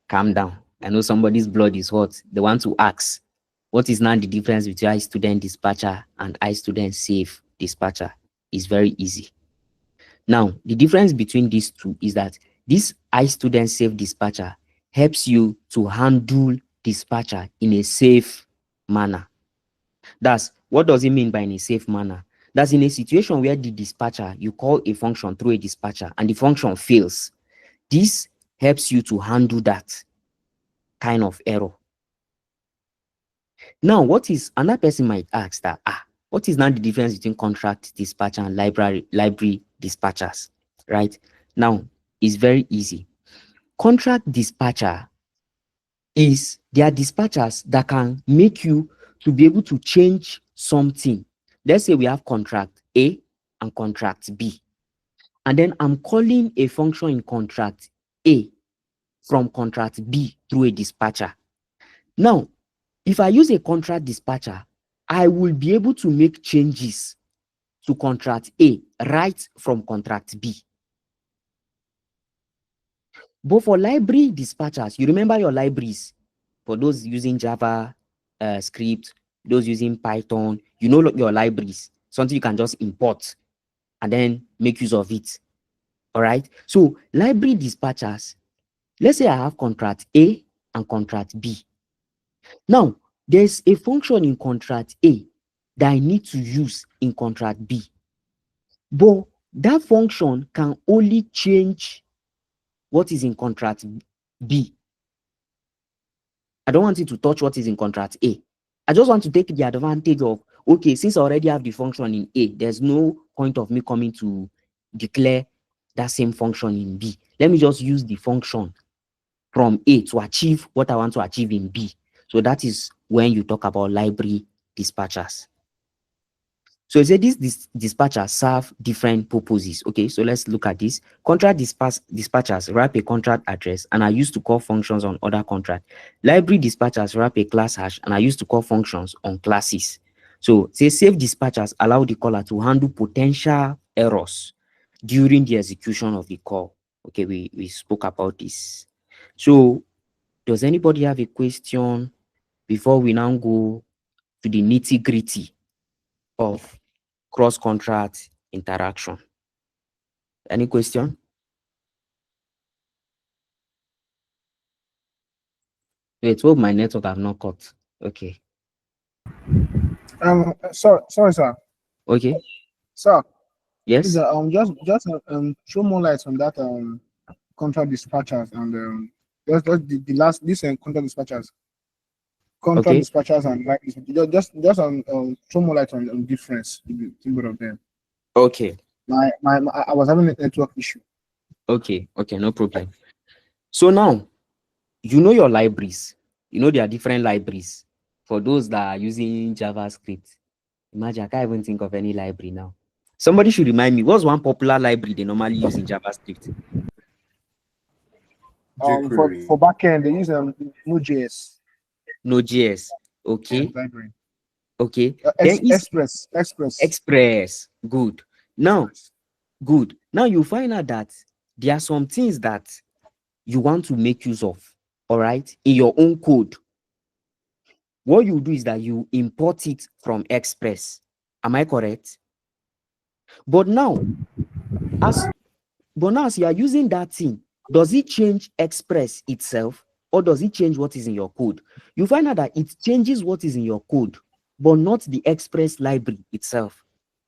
calm down. I know somebody's blood is hot. They want to ask, what is now the difference between iStudent dispatcher and iStudent safe dispatcher? It's very easy. Now, the difference between these two is that this iStudent safe dispatcher helps you to handle dispatcher in a safe manner. That's what does it mean by in a safe manner? That's in a situation where the dispatcher, you call a function through a dispatcher and the function fails. This helps you to handle that kind of error. Now, what is another person might ask that, what is now the difference between contract dispatcher and library dispatchers, right? Now, it's very easy. Contract dispatcher is there are dispatchers that can make you to be able to change something. Let's say we have contract A and contract B, and then I'm calling a function in contract A from contract B through a dispatcher. Now, if I use a contract dispatcher, I will be able to make changes to contract A right from contract B. But for library dispatchers, you remember your libraries. For those using Java script, those using Python, you know your libraries, something you can just import and then make use of it. All right. So library dispatchers, let's say I have contract A and contract B. Now, there's a function in contract A that I need to use in contract B. But that function can only change what is in contract B. I don't want it to touch what is in contract A. I just want to take the advantage of, okay, since I already have the function in A, there's no point of me coming to declare that same function in B. Let me just use the function from A to achieve what I want to achieve in B. So that is when you talk about library dispatchers. So you say these dispatchers serve different purposes. Okay, so let's look at this. Contract dispatchers wrap a contract address and are used to call functions on other contracts. Library dispatchers wrap a class hash and are used to call functions on classes. So say safe dispatchers allow the caller to handle potential errors during the execution of the call. Okay, we spoke about this. So does anybody have a question before we now go to the nitty-gritty of cross-contract interaction? Any question? Wait, hope my network have not cut. Okay. Sorry, sir. Okay. Sir, Yes. please, just show more light on that contract dispatchers and just the last this contract dispatchers. Contract dispatchers and like just show more light on difference between both of them. Okay. I was having a network issue. Okay, no problem. So now you know your libraries. You know there are different libraries for those that are using JavaScript. Imagine, I can't even think of any library now. Somebody should remind me, what's one popular library they normally use in JavaScript? jQuery. For backend, they use Node.js. Node.js. Okay. Library. Okay. Then is Express. Express. Good. Now, good. Now you find out that there are some things that you want to make use of, all right, in your own code. What you do is that you import it from Express. Am I correct? But now, as you are using that thing, does it change Express itself, or does it change what is in your code? You find out that it changes what is in your code, but not the Express library itself.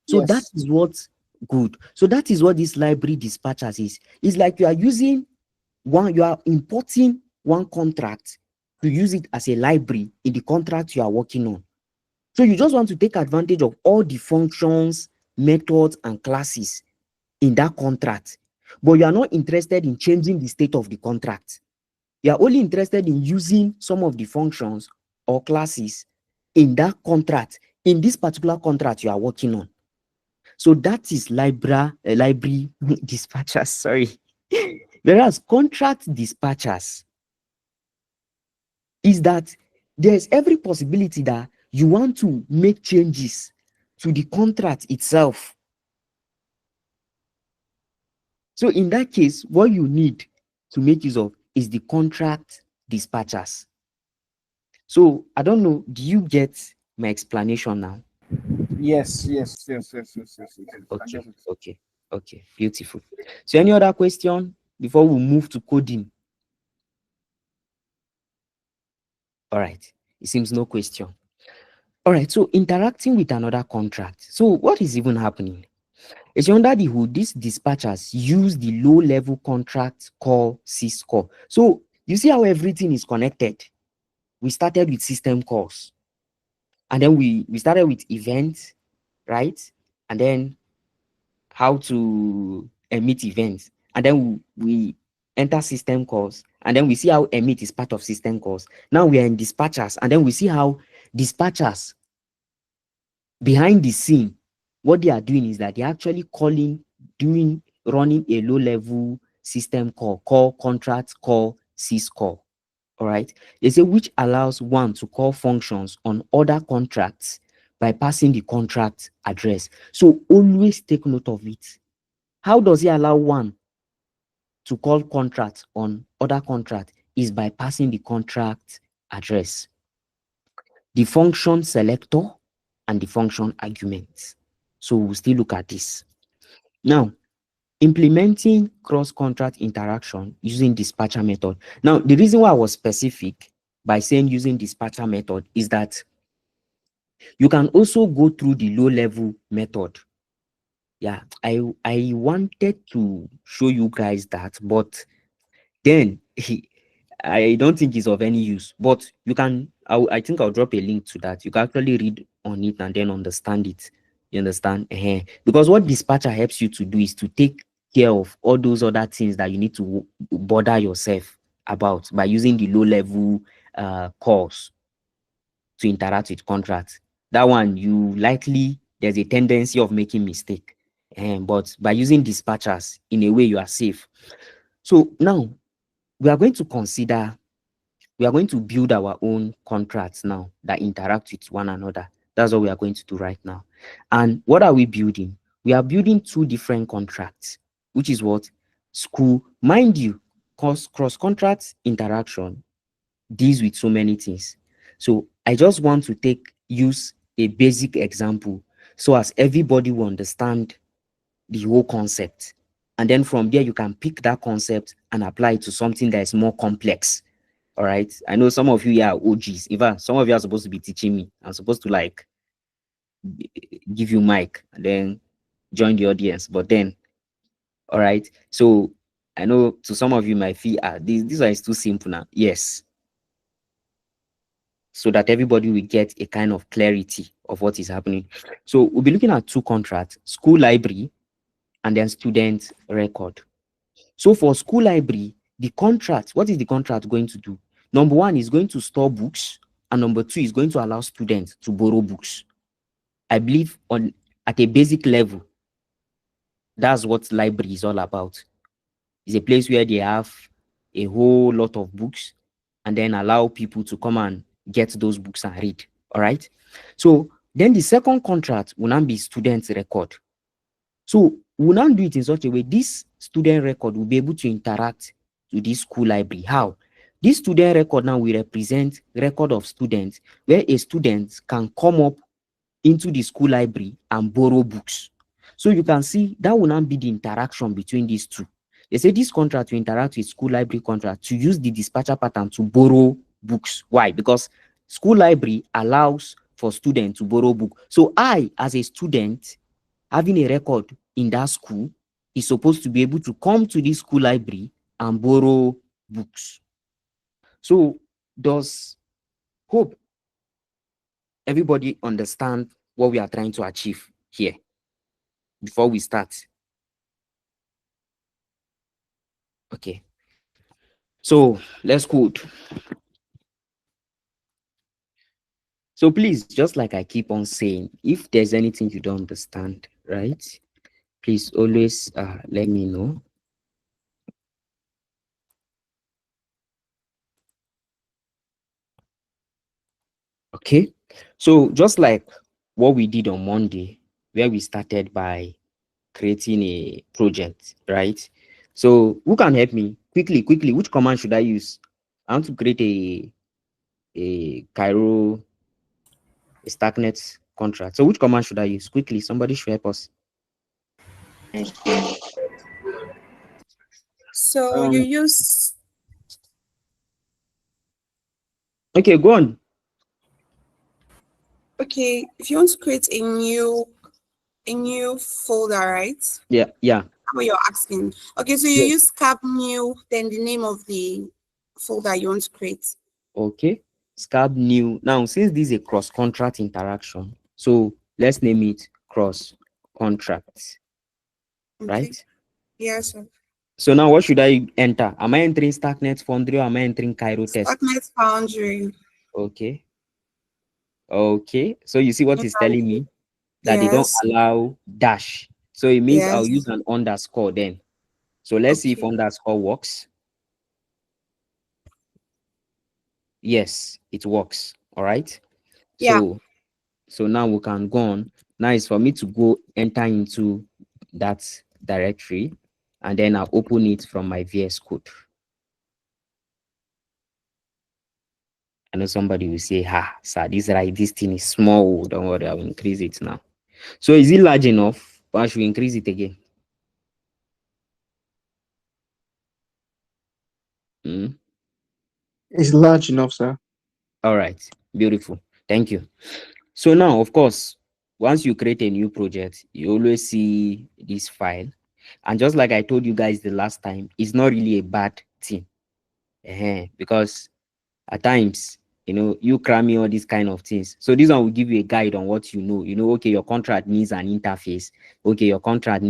So Yes. that is what's good. So that is what this library dispatchers is. It's like you are using one, you are importing one contract to use it as a library in the contract you are working on. So you just want to take advantage of all the functions, methods, and classes in that contract, but you are not interested in changing the state of the contract. You are only interested in using some of the functions or classes in that contract, in this particular contract you are working on. So that is library dispatchers, sorry. Whereas contract dispatchers is that there's every possibility that you want to make changes to the contract itself. So in that case, what you need to make use of is the contract dispatchers. So I don't know, do you get my explanation now? Yes. Okay, beautiful. So any other question before we move to coding? All right, it seems no question. All right, so interacting with another contract. So what is even happening? It's under the hood, these dispatchers use the low-level contract call syscall. So you see how everything is connected. We started with system calls, and then we started with events, right? And then how to emit events, and then we enter system calls, and then we see how emit is part of system calls. Now we are in dispatchers, and then we see how dispatchers behind the scene, what they are doing is that they're actually running a low-level system call contract call syscall. All right. They say which allows one to call functions on other contracts by passing the contract address. So always take note of it. How does it allow one to call contracts on other contracts? Is by passing the contract address, the function selector, and the function arguments. So we'll still look at this. Now, implementing cross-contract interaction using dispatcher method. Now, the reason why I was specific by saying using dispatcher method is that you can also go through the low-level method. Yeah, I wanted to show you guys that, but then I don't think it's of any use. But you can, I think I'll drop a link to that. You can actually read on it and then understand it. You understand? Because what dispatcher helps you to do is to take care of all those other things that you need to bother yourself about by using the low-level calls to interact with contracts. That one, there's a tendency of making mistake. But by using dispatchers, in a way, you are safe. So now, we are going to build our own contracts now that interact with one another. That's what we are going to do right now. And what are we building? We are building two different contracts, which is what? School. Mind you, cross-contract interaction deals with so many things. So I just want to use a basic example so as everybody will understand the whole concept. And then from there, you can pick that concept and apply it to something that is more complex. All right. I know some of you are OGs. In fact, some of you are supposed to be teaching me. I'm supposed to like give you mic and then join the audience. But then, all right. So I know to some of you might feel, this one is too simple now. Yes. So that everybody will get a kind of clarity of what is happening. So we'll be looking at two contracts, school library and then student record. So for school library, the contract, what is the contract going to do? Number one is going to store books, and number two is going to allow students to borrow books. I believe at a basic level, that's what library is all about. It's a place where they have a whole lot of books and then allow people to come and get those books and read. All right. So then the second contract will not be student record. So we'll now do it in such a way this student record will be able to interact with this school library. How? This student record now will represent record of students where a student can come up into the school library and borrow books. So you can see that will not be the interaction between these two. They say this contract will interact with school library contract to use the dispatcher pattern to borrow books. Why? Because school library allows for students to borrow book. So I, as a student, having a record in that school, is supposed to be able to come to this school library and borrow books. So does hope everybody understand what we are trying to achieve here before we start? Okay. So let's code. So please, just like I keep on saying, if there's anything you don't understand, right, please always let me know. Okay. So just like what we did on Monday, where we started by creating a project, right? So who can help me quickly? Which command should I use? I want to create a Cairo, a Starknet contract. So which command should I use? Quickly, somebody should help us. So you use Okay, go on. okay, if you want to create a new folder, right? Yeah. What you're asking. Okay, so you use scab new, then the name of the folder you want to create. Okay. Scab new. Now, since this is a cross contract interaction, so let's name it cross contract. Okay. Right? Yes, sir. So now what should I enter? Am I entering Starknet Foundry or am I entering Cairo test? Starknet Foundry. Okay. Okay. So you see what it's telling me? That they don't Yes. allow dash. So it means I'll Yes. use an underscore then. So let's see if Okay. underscore works. Yes, it works. All right. Yeah. So now we can go on. Now it's for me to go enter into that directory and then I'll open it from my VS Code. I know somebody will say, sir, this thing is small. Don't worry, I'll increase it now. So is it large enough? Or I should increase it again? It's large enough, sir. All right, beautiful. Thank you. So now, of course, once you create a new project, you always see this file. And just like I told you guys the last time, it's not really a bad thing. Because at times, you cramming all these kind of things. So this one will give you a guide on what you know. Okay, your contract needs an interface. Okay, your contract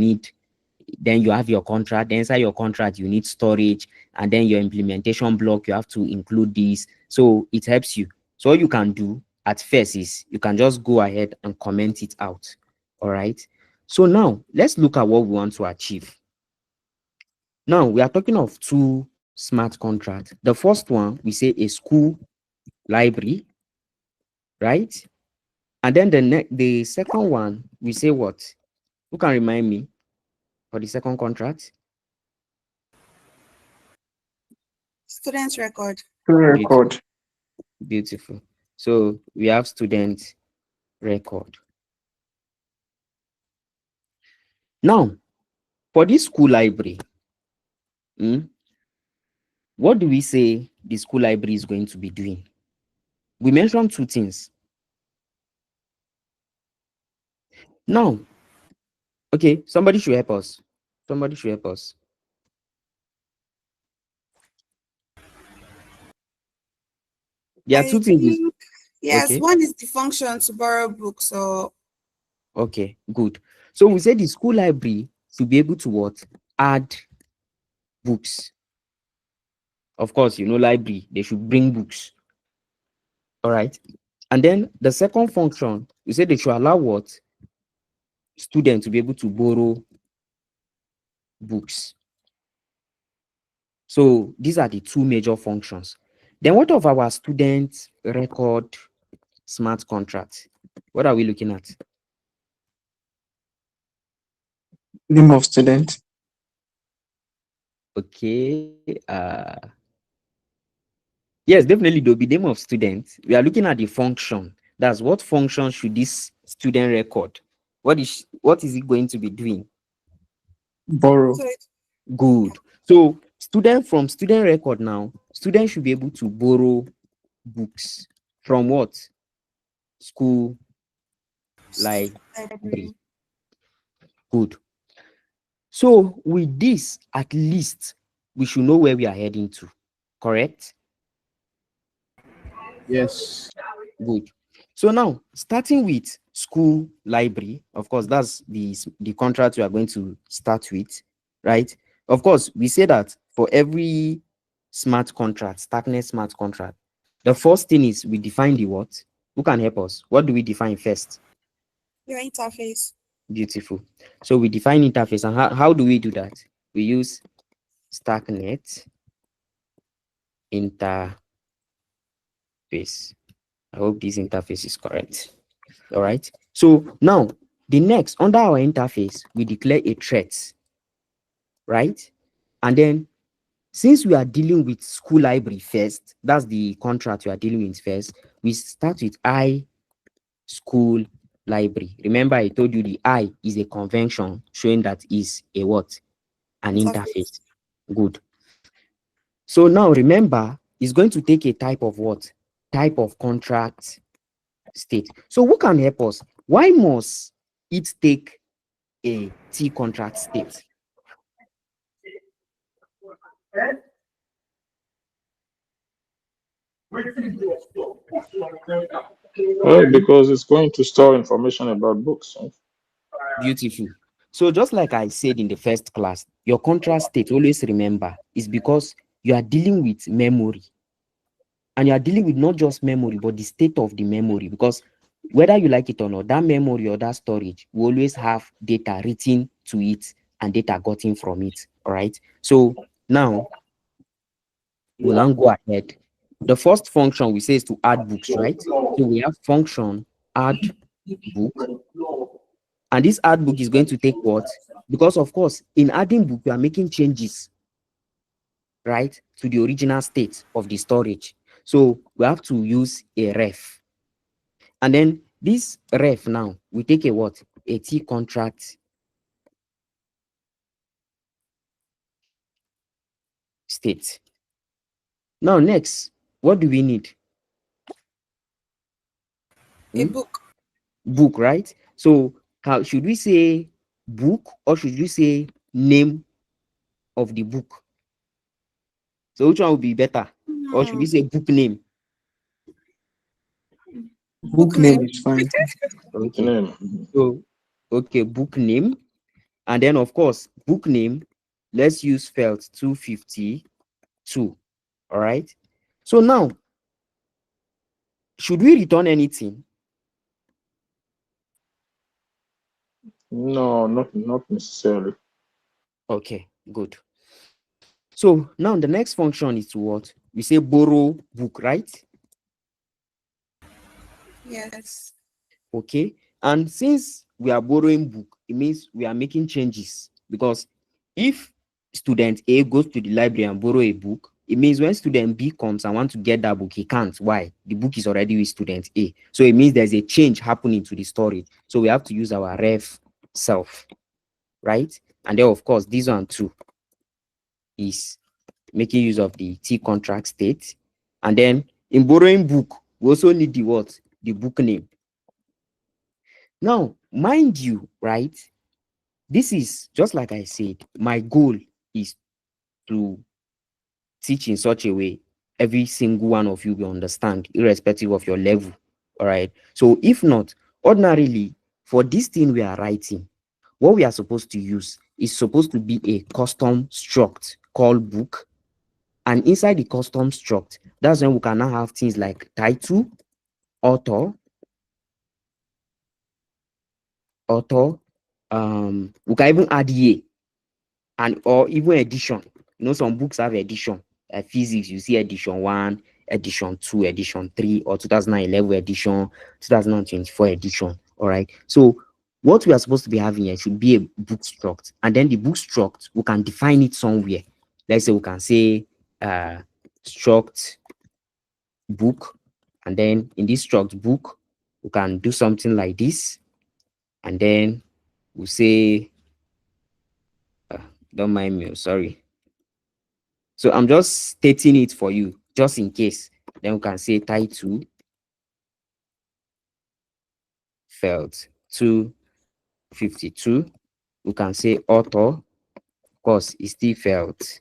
then you have your contract. Then inside your contract, you need storage. And then your implementation block, you have to include this. So it helps you. So all you can do at first is you can just go ahead and comment it out. All right. So now let's look at what we want to achieve. Now we are talking of two smart contracts. The first one, we say a school library, right? And then the second one, we say what? Who can remind me for the second contract? Student record. Record. Beautiful. So we have student record. Now, for this school library, what do we say the school library is going to be doing? We mentioned two things. Now, okay, somebody should help us. Somebody should help us. There are two things. Yes, okay. One is the function to borrow books. Okay, good. So we said the school library to be able to what? Add books. Of course, library, they should bring books. All right. And then the second function, we said they should allow what? Students to be able to borrow books. So these are the two major functions. Then what of our student record smart contract? What are we looking at? Name of student. Okay. Yes, definitely there'll be name of student. We are looking at the function. That's what function should this student record? What is it going to be doing? Borrow. Good. So student from student record now, student should be able to borrow books from what? School library. Good. So with this, at least we should know where we are heading to. Correct? Yes. Good. So now, starting with school library, of course, that's the contract we are going to start with, right? Of course, we say that for every smart contract, Starknet smart contract, the first thing is we define the what? Who can help us? What do we define first? Your interface. Beautiful. So we define interface, and how do we do that? We use Starknet interface. I hope this interface is correct. All right. So now the next, under our interface, we declare a threat, right? And then since we are dealing with school library first, that's the contract we are dealing with first, we start with I school library. Remember, I told you the I is a convention showing that is a what? An interface. Good. So now remember, it's going to take a type of what? Type of contract state. So who can help us? Why must it take a T contract state? Well, because it's going to store information about books. Beautiful. So just like I said in the first class, your contract state, always remember, is because you are dealing with memory. And you are dealing with not just memory, but the state of the memory. Because whether you like it or not, that memory or that storage will always have data written to it and data gotten from it. All right. So now we'll now go ahead. The first function we say is to add books, right? So we have function add book. And this add book is going to take what? Because of course, in adding book, we are making changes, right, to the original state of the storage. So we have to use a ref. And then this ref now, we take a what? A T contract state. Now next, what do we need? A book. Book, right? So how should we say book or should we say name of the book? So which one would be better? Or should we say book name? Book name is fine. Okay. So okay, book name. And then of course, book name, let's use felt 252. All right. So now, should we return anything? No, not necessarily. Okay, good. So now the next function is to what? We say borrow book, right? Yes. Okay. And since we are borrowing book, it means we are making changes. Because if student A goes to the library and borrow a book, it means when student B comes and want to get that book, he can't. Why? The book is already with student A. So it means there's a change happening to the storage. So we have to use our ref self, right? And then of course, this one too is making use of the T contract state. And then in borrowing book, we also need the what? The book name. Now, mind you, right? This is just like I said, my goal is to teach in such a way every single one of you will understand, irrespective of your level. All right. So if not, ordinarily, for this thing we are writing, what we are supposed to use is supposed to be a custom struct called book. And inside the custom struct, that's when we can now have things like title, author, we can even add year and or even edition. You know, some books have edition. Physics, you see edition 1, edition 2, edition 3, or 2011 edition, 2024 edition. All right. So what we are supposed to be having here should be a book struct, and then the book struct, we can define it somewhere. Let's say we can say struct book, and then in this struct book, we can do something like this, and then we'll say, don't mind me, sorry. So I'm just stating it for you, just in case. Then we can say title felt 252. We can say author, of course, is still felt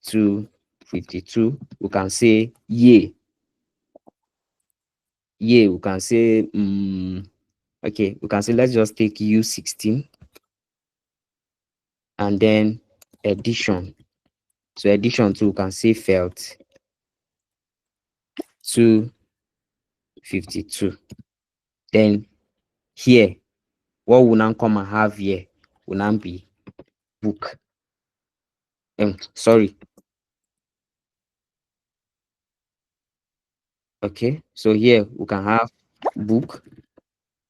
252. We can say year. Year, we can say, okay, we can say, let's just take U16. And then edition. So edition 2, we can say felt 252. Then here, what will now come and have here will now be book. Sorry. Okay, so here we can have book,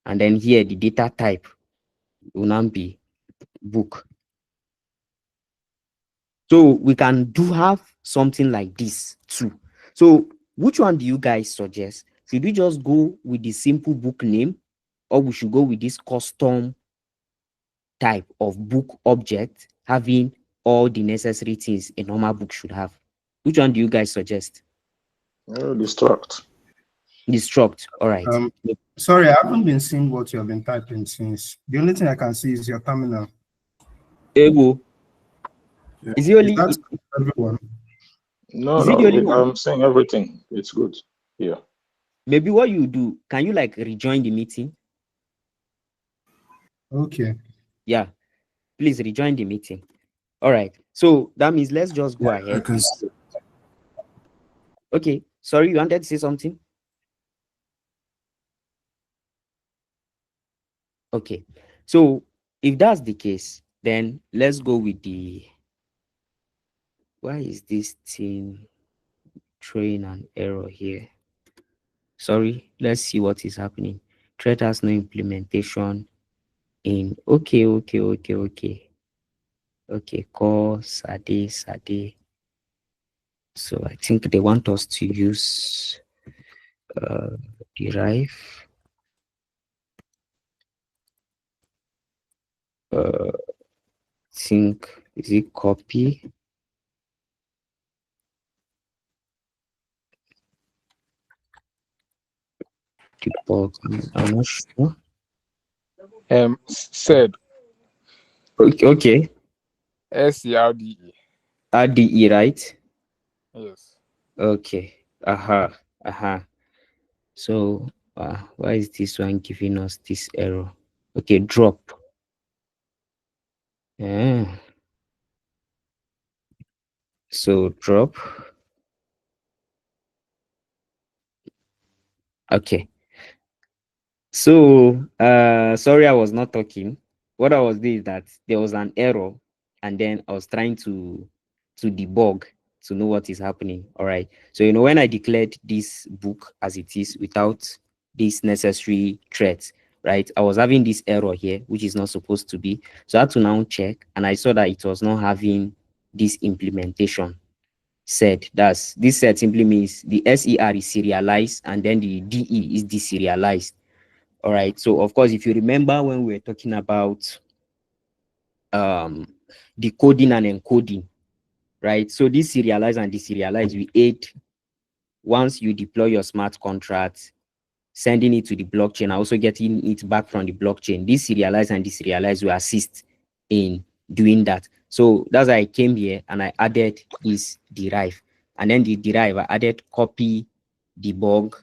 and then here the data type will now be book. So we can do have something like this too. So which one do you guys suggest? Should we just go with the simple book name, or we should go with this custom type of book object having all the necessary things a normal book should have? Which one do you guys suggest? The struct. The struct. All right. Sorry, I haven't been seeing what you have been typing since. The only thing I can see is your terminal. Ego. Yeah. Is it only everyone? No, I'm saying everything. It's good. Yeah. Maybe what you do, can you like rejoin the meeting? Okay. Yeah. Please rejoin the meeting. All right. So that means let's just go ahead. Okay. Sorry, you wanted to say something? Okay. So if that's the case, then let's go with the, why is this thing throwing an error here? Sorry, let's see what is happening. Thread has no implementation in, okay. Okay, call Sade. So I think they want us to use derive. Think, is it copy? Debug, I'm not sure. Said. Okay. SCRDE. RDE, right? Yes. Okay. So why is this one giving us this error? Okay, drop. Yeah. So drop. Okay. So sorry, I was not talking. What I was doing is that there was an error, and then I was trying to debug to know what is happening. All right. So you know, when I declared this book as it is without these necessary threads, right, I was having this error here, which is not supposed to be. So I had to now check, and I saw that it was not having this implementation set. This set simply means the SER is serialized, and then the DE is deserialized. All right. So of course, if you remember when we were talking about decoding and encoding, right? So this serialize and deserialize, we aid once you deploy your smart contract, sending it to the blockchain, also getting it back from the blockchain. This serialize and deserialize will assist in doing that. So that's why I came here and I added is derive. And then the derive, I added copy, debug,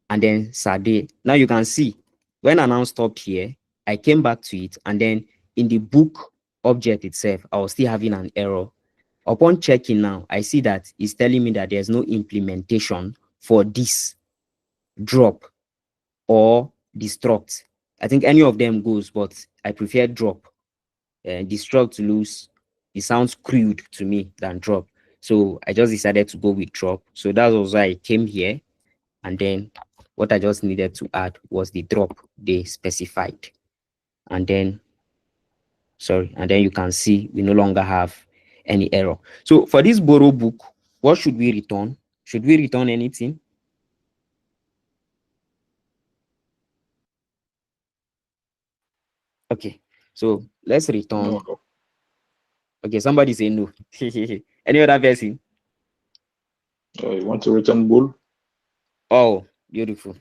and then Sade. Now you can see when I now stopped here, I came back to it, and then in the book object itself, I was still having an error. Upon checking now, I see that it's telling me that there's no implementation for this. drop or destruct. I think any of them goes, but I prefer drop. Destruct, lose, it sounds crude to me than drop. So I just decided to go with drop. So that was why I came here. And then what I just needed to add was the drop they specified. And then, sorry, and then you can see we no longer have any error. So for this borrow book, what should we return? Should we return anything? Okay, so let's return. No. Okay, somebody say no. Any other person? You want to return bool? Oh, beautiful.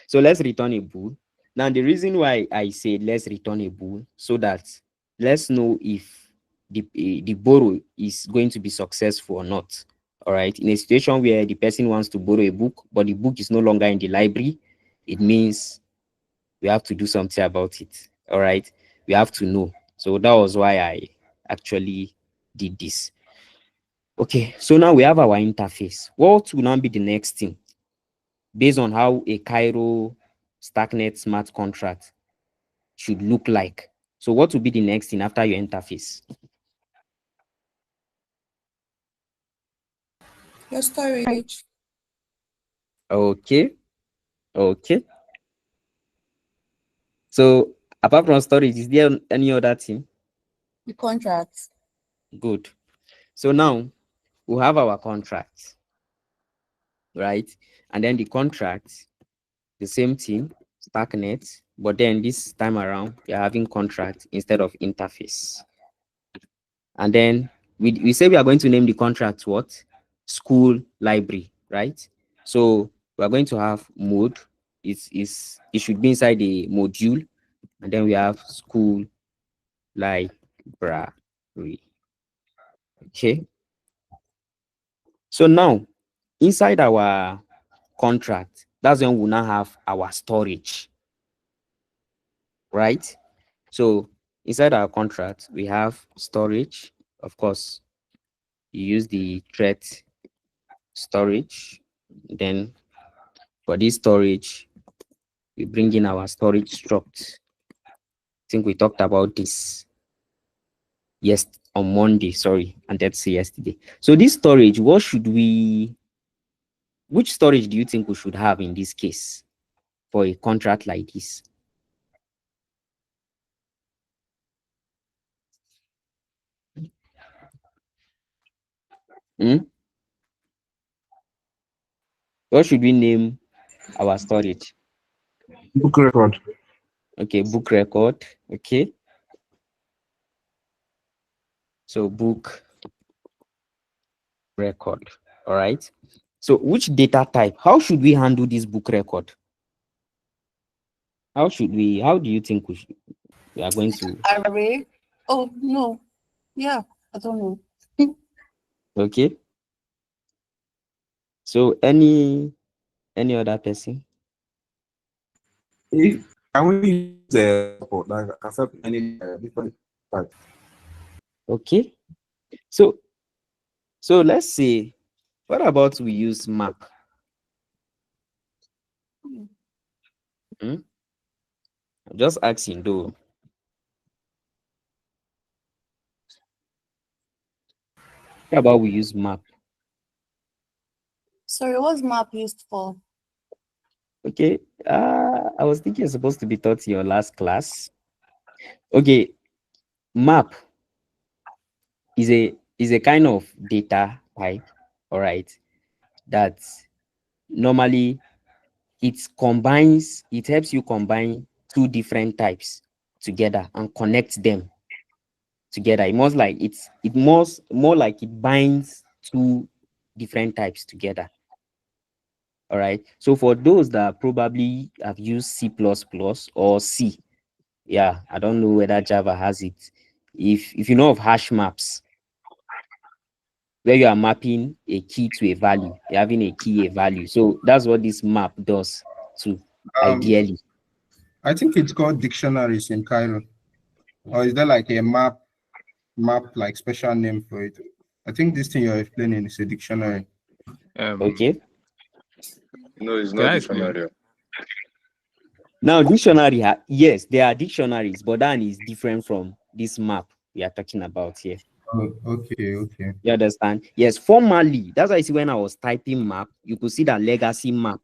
So let's return a bool. Now, the reason why I said let's return a bool, so that let's know if the borrow is going to be successful or not. All right. In a situation where the person wants to borrow a book, but the book is no longer in the library, it means we have to do something about it. All right. We have to know. So that was why I actually did this. Okay. So now we have our interface. What will now be the next thing? Based on how a Cairo Starknet smart contract should look like. So what will be the next thing after your interface? Your storage. Okay. Okay. So apart from storage, is there any other thing? The contract. Good. So now we have our contract, right? And then the contract, the same thing, Starknet, but then this time around, you're having contract instead of interface. And then we say we are going to name the contract what? School library, right? So we are going to have mode. It should be inside the module, and then we have school library. Okay. So now inside our contract, that's when we now have our storage, right? So inside our contract, we have storage. Of course, you use the thread storage. Then for this storage, we bring in our storage struct. I think we talked about this on Monday, sorry, and that's yesterday. So this storage, which storage do you think we should have in this case for a contract like this? What should we name our storage? Book record. Okay, book record. Okay. So book record. All right. So which data type? How should we handle this book record? How do you think we are going to? Array. Oh no. Yeah, I don't know. Okay. So any other person? If can we use the like accept any different type? Okay. So let's say, what about we use map? I'm just asking though. How about we use map? Sorry, what's map used for? Okay. I was thinking it's supposed to be taught in your last class. Okay. Map is a kind of data type, all right, that normally it helps you combine two different types together and connect them together. It must like it must more like it binds two different types together. All right. So for those that probably have used C++ or C, yeah, I don't know whether Java has it. If you know of hash maps, where you are mapping a key to a value, you're having a key, a value. So that's what this map does too, ideally. I think it's called dictionaries in Cairo. Or is there like a map like special name for it? I think this thing you're explaining is a dictionary. Okay. No, it's Can not I explain? dictionary. Now, dictionary, yes, there are dictionaries, but that is different from this map we are talking about here. Oh, okay. You understand? Yes, formally, that's why I see when I was typing map, you could see that legacy map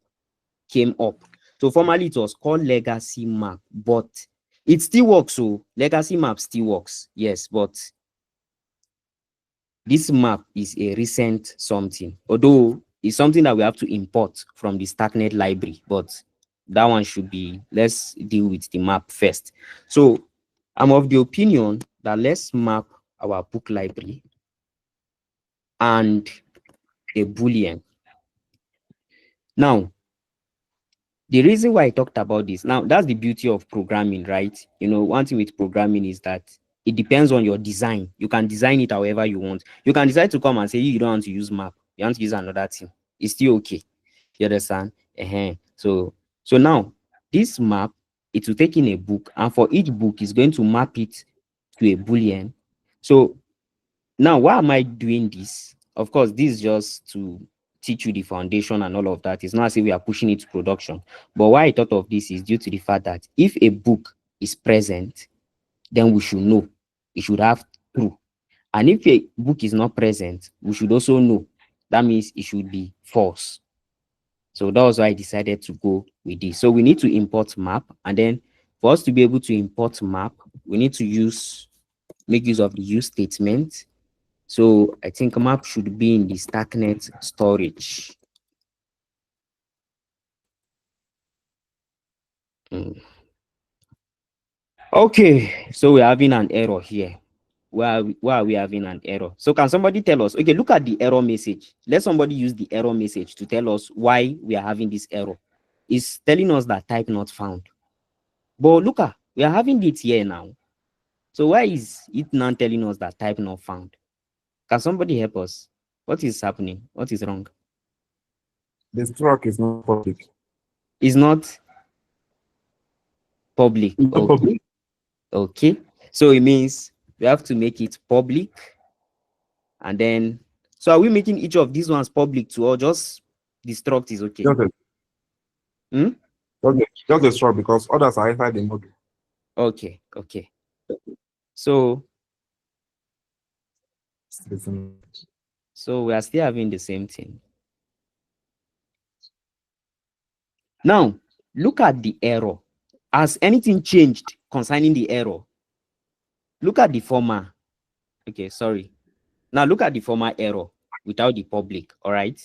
came up. So formally, it was called legacy map, but it still works. So legacy map still works, yes, but this map is a recent something, although it's something that we have to import from the Starknet library, but that one should be, let's deal with the map first. So I'm of the opinion that let's map our book library and a Boolean. Now, the reason why I talked about this, now that's the beauty of programming, right? You know, one thing with programming is that it depends on your design. You can design it however you want. You can decide to come and say you don't want to use map, you want to use another thing. It's still okay. You understand? So now this map, it will take in a book, and for each book is going to map it to a Boolean. So now why am I doing this? Of course, this is just to teach you the foundation and all of that. It's not as if we are pushing it to production. But why I thought of this is due to the fact that if a book is present, then we should know it should have true. And if a book is not present, we should also know that means it should be false. So that was why I decided to go with this. So we need to import map, and then for us to be able to import map, we need to make use of the use statement. So I think map should be in the Starknet storage. Okay, so we're having an error here. Why are we having an error? So can somebody tell us? Okay, look at the error message. Let somebody use the error message to tell us why we are having this error. It's telling us that type not found. But look at, we are having it here now. So why is it now telling us that type not found? Can somebody help us? What is happening? What is wrong? The struct is not public. It's not public. It's not public. Okay. So it means we have to make it public. And then, so are we making each of these ones public too, or just the struct is okay? Just the struct, because others are inside the module. Okay. So we are still having the same thing. Now, look at the error. Has anything changed concerning the error? Look at the former. Okay, sorry. Now look at the former error without the public, all right?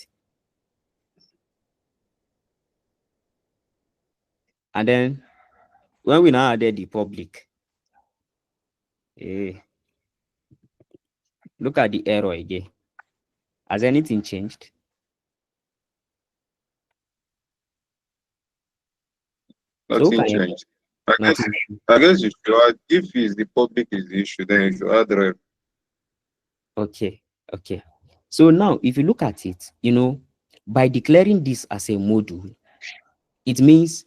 And then when we now added the public, look at the error again. Has anything changed? Nothing changed. I guess you should add, if it's the public is the issue, then you should add ref. Okay. So now if you look at it, you know, by declaring this as a module, it means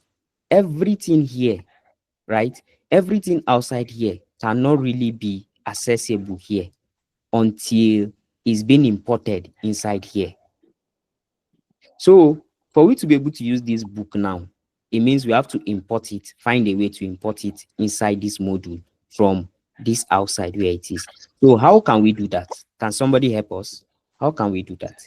everything here, right? Everything outside here cannot really be accessible here until it's been imported inside here. So for we to be able to use this book now, it means we have to import it, find a way to import it inside this module from this outside where it is. So how can we do that? Can somebody help us? How can we do that?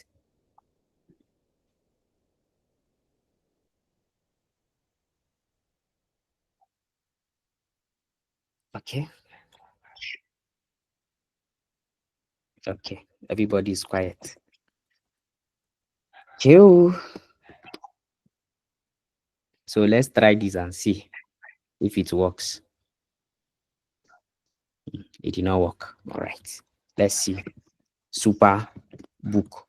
Okay. Everybody is quiet. So let's try this and see if it works. It did not work. All right. Let's see. Super book.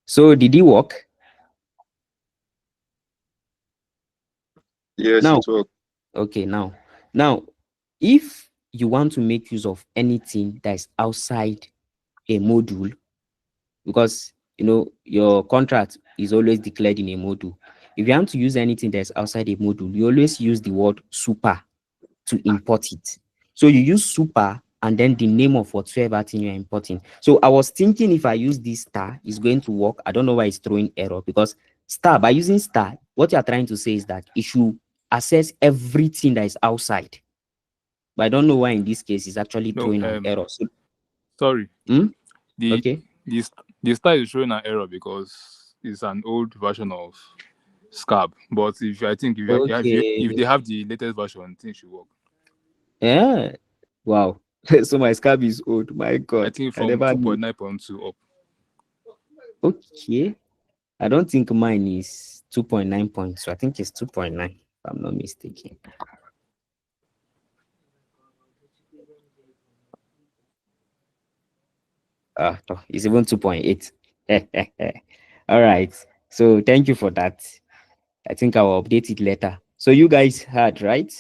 So did it work? Yes, now, it worked. Okay, now if you want to make use of anything that is outside a module, because you know your contract is always declared in a module. If you want to use anything that's outside a module, you always use the word super to import it. So you use super and then the name of whatsoever thing you're importing. So I was thinking if I use this star, it's going to work. I don't know why it's throwing error, because star, by using star, what you're trying to say is that it should access everything that is outside. But I don't know why in this case it's actually No, throwing an error. So, sorry. The okay. the star is showing an error because it's an old version of Scab. But I think if they have the latest version, things should work. Yeah. Wow. So my Scab is old. My God. I think from 2.9.2 up. Okay. I don't think mine is 2.9. So I think it's 2.9, if I'm not mistaken. It's even 2.8. All right. So thank you for that. I think I will update it later. So you guys heard, right?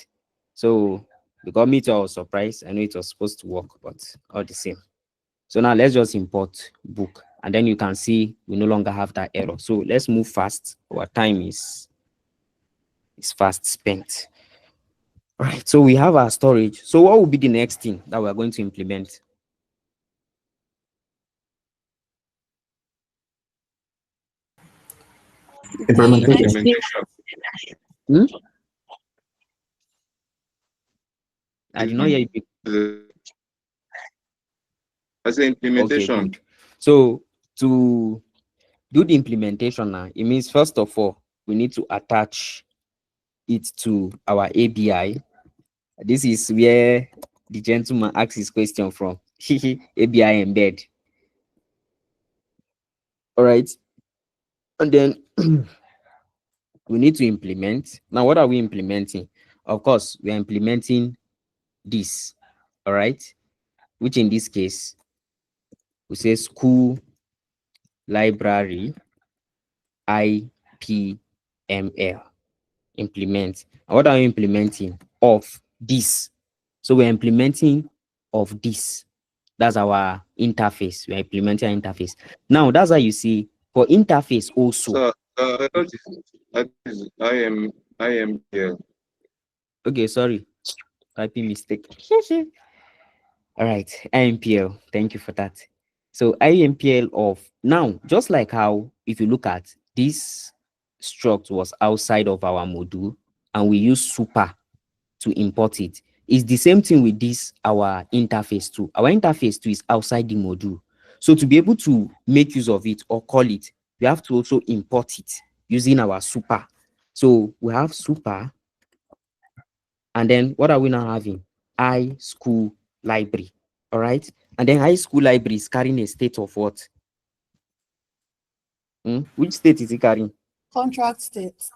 So we got me to our surprise. I know it was supposed to work, but all the same. So now let's just import book, and then you can see we no longer have that error. So let's move fast. Our time is fast spent. All right. So we have our storage. So what will be the next thing that we are going to implement? Implementation. I did not hear you. I say implementation. Okay, good. So to do the implementation now, it means first of all, we need to attach it to our ABI. This is where the gentleman asks his question from. ABI embed. All right. And then we need to implement. Now, what are we implementing? Of course, we are implementing this. All right. Which in this case, we say school library IPML. Implement. And what are we implementing? Of this. So we're implementing of this. That's our interface. We're implementing our interface. Now, that's how you see for interface also. So, I am here. Okay, sorry. Typing mistake. All right, IMPL. Thank you for that. So IMPL of now, just like how if you look at this struct was outside of our module and we use super to import it. It's the same thing with this, our interface too. Our interface too is outside the module. So to be able to make use of it or call it, we have to also import it using our super. So we have super, and then what are we now having? iSchool library. All right. And then iSchool library is carrying a state of what? Which state is it carrying? Contract state.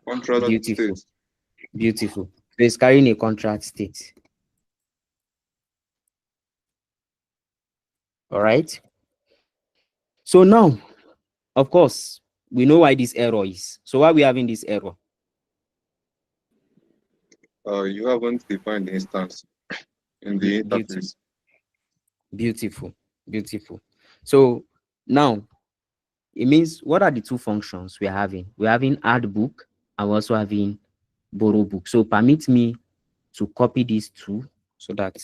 Contract Beautiful. state. Beautiful. So it's carrying a contract state. All right. So now, of course, we know why this error is. So why are we having this error? You haven't defined the instance in the interface. Beautiful. Beautiful. So now it means what are the two functions we're having? We're having add book and we're also having borrow book. So permit me to copy these two so that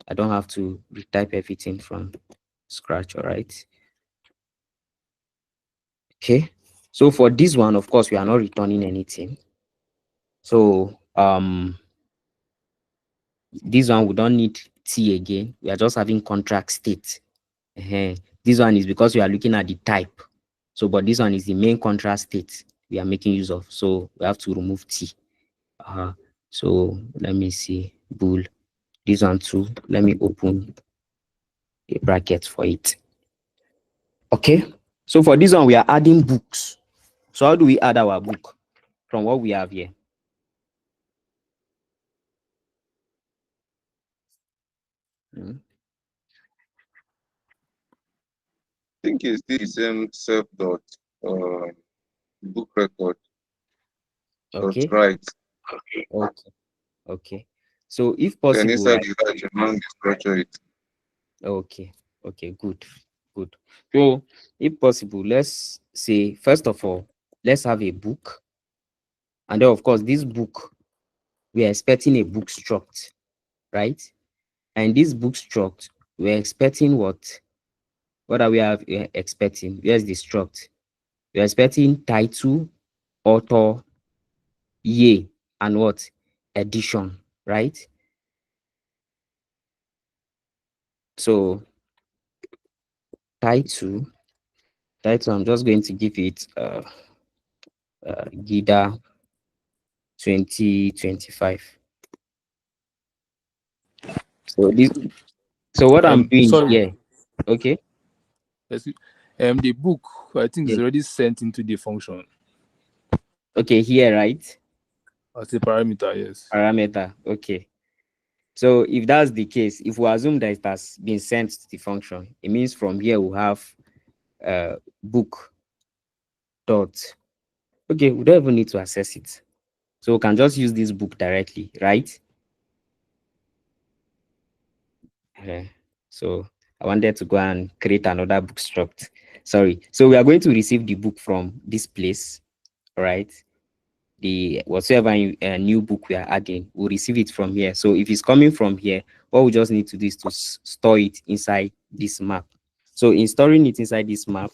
I don't have to retype everything from scratch. All right. Okay. So for this one, of course, we are not returning anything. So this one we don't need T again. We are just having contract state. This one is because we are looking at the type. So, but this one is the main contract state we are making use of. So we have to remove T. So let me see. Bool. This one too. Let me open a bracket for it. Okay. So for this one, we are adding books. So how do we add our book from what we have here? I think it's the same self dot book record. Okay. That's right. Okay. So if possible, then inside you can structure it. Okay. Good. So if possible, let's say first of all, let's have a book, and then of course this book we are expecting a book struct, right? And this book struct, we're expecting what? What are we expecting? Here's the struct. We're expecting title, author, year, and what? Edition, right? So title, I'm just going to give it GIDA 2025. So what I'm doing sorry. here, okay? The book, I think, is Yeah. already sent into the function Okay, here, right? as a parameter, yes. Parameter, okay. So if that's the case, if we assume that it has been sent to the function, it means from here we have book dot. Okay, we don't even need to access it. So we can just use this book directly, right? So I wanted to go and create another book struct. Sorry. So we are going to receive the book from this place, right? The whatsoever new book we are adding, we'll receive it from here. So if it's coming from here, what we just need to do is to store it inside this map. So in storing it inside this map,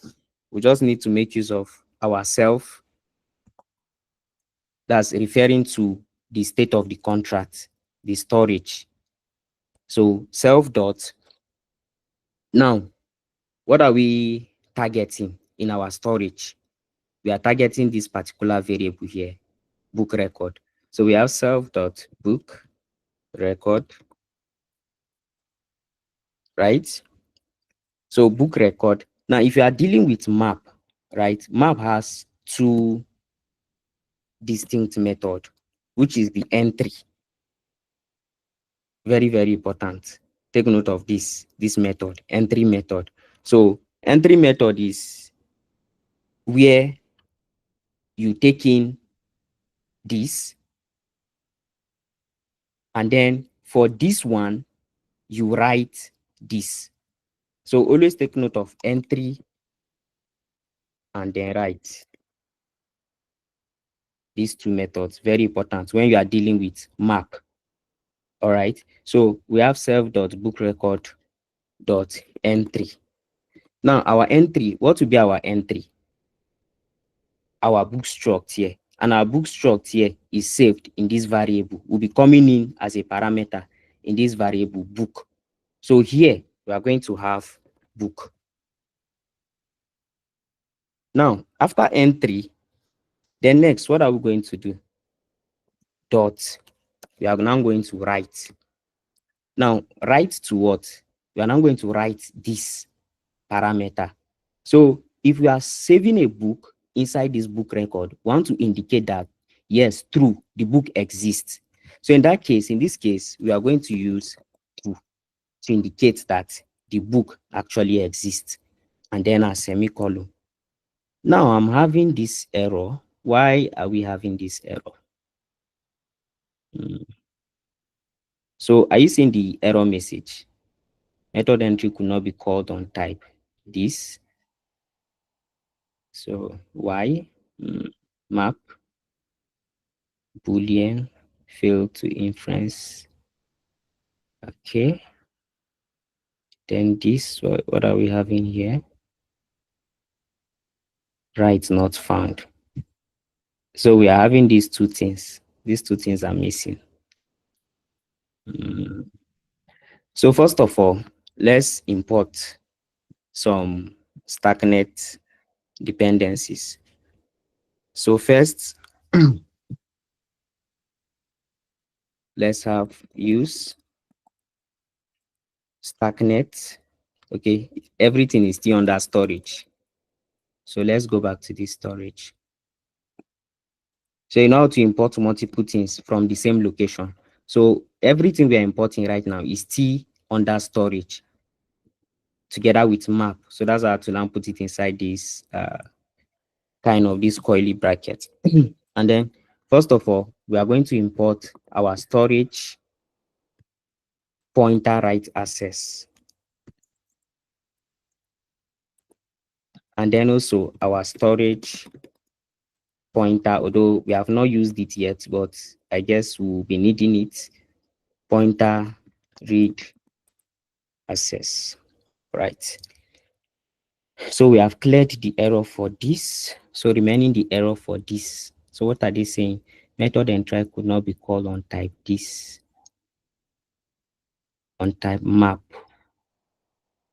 we just need to make use of our self, that's referring to the state of the contract, the storage. So self dot. Now, what are we targeting in our storage? We are targeting this particular variable here, book record. So we have self dot book record, right? So book record. Now, if you are dealing with map, right? Map has two distinct method, which is the entry. Very, very important. Take note of this method, entry method. So entry method is where you take in this, and then for this one, you write this. So always take note of entry and then write. These two methods, very important when you are dealing with map. All right. So we have self.bookrecord.entry. Now our entry, what will be our entry? Our book struct here. And our book struct here is saved in this variable. Will be coming in as a parameter in this variable book. So here we are going to have book. Now, after entry, then next, what are we going to do? Dot. We are now going to write. Now, write to what? We are now going to write this parameter. So if we are saving a book inside this book record, we want to indicate that, yes, true, the book exists. So in that case, in this case, we are going to use true to indicate that the book actually exists, and then a semicolon. Now I'm having this error. Why are we having this error? So are you seeing the error message? Method entry could not be called on type this. So why? Map boolean failed to inference. Okay. Then this, what are we having here? Right, not found. So we are having these two things. These two things are missing. So first of all, let's import some Starknet dependencies. So first, let's have use Starknet. Okay, everything is still under storage. So let's go back to this storage. So you know how to import multiple things from the same location. So everything we are importing right now is still under storage together with map. So that's how to now put it inside this kind of this coily bracket. And then first of all, we are going to import our storage pointer write access. And then also our storage pointer, although we have not used it yet, but I guess we'll be needing it. Pointer read access, right? So we have cleared the error for this. So remaining the error for this. So what are they saying? Method and try could not be called on type this, on type map.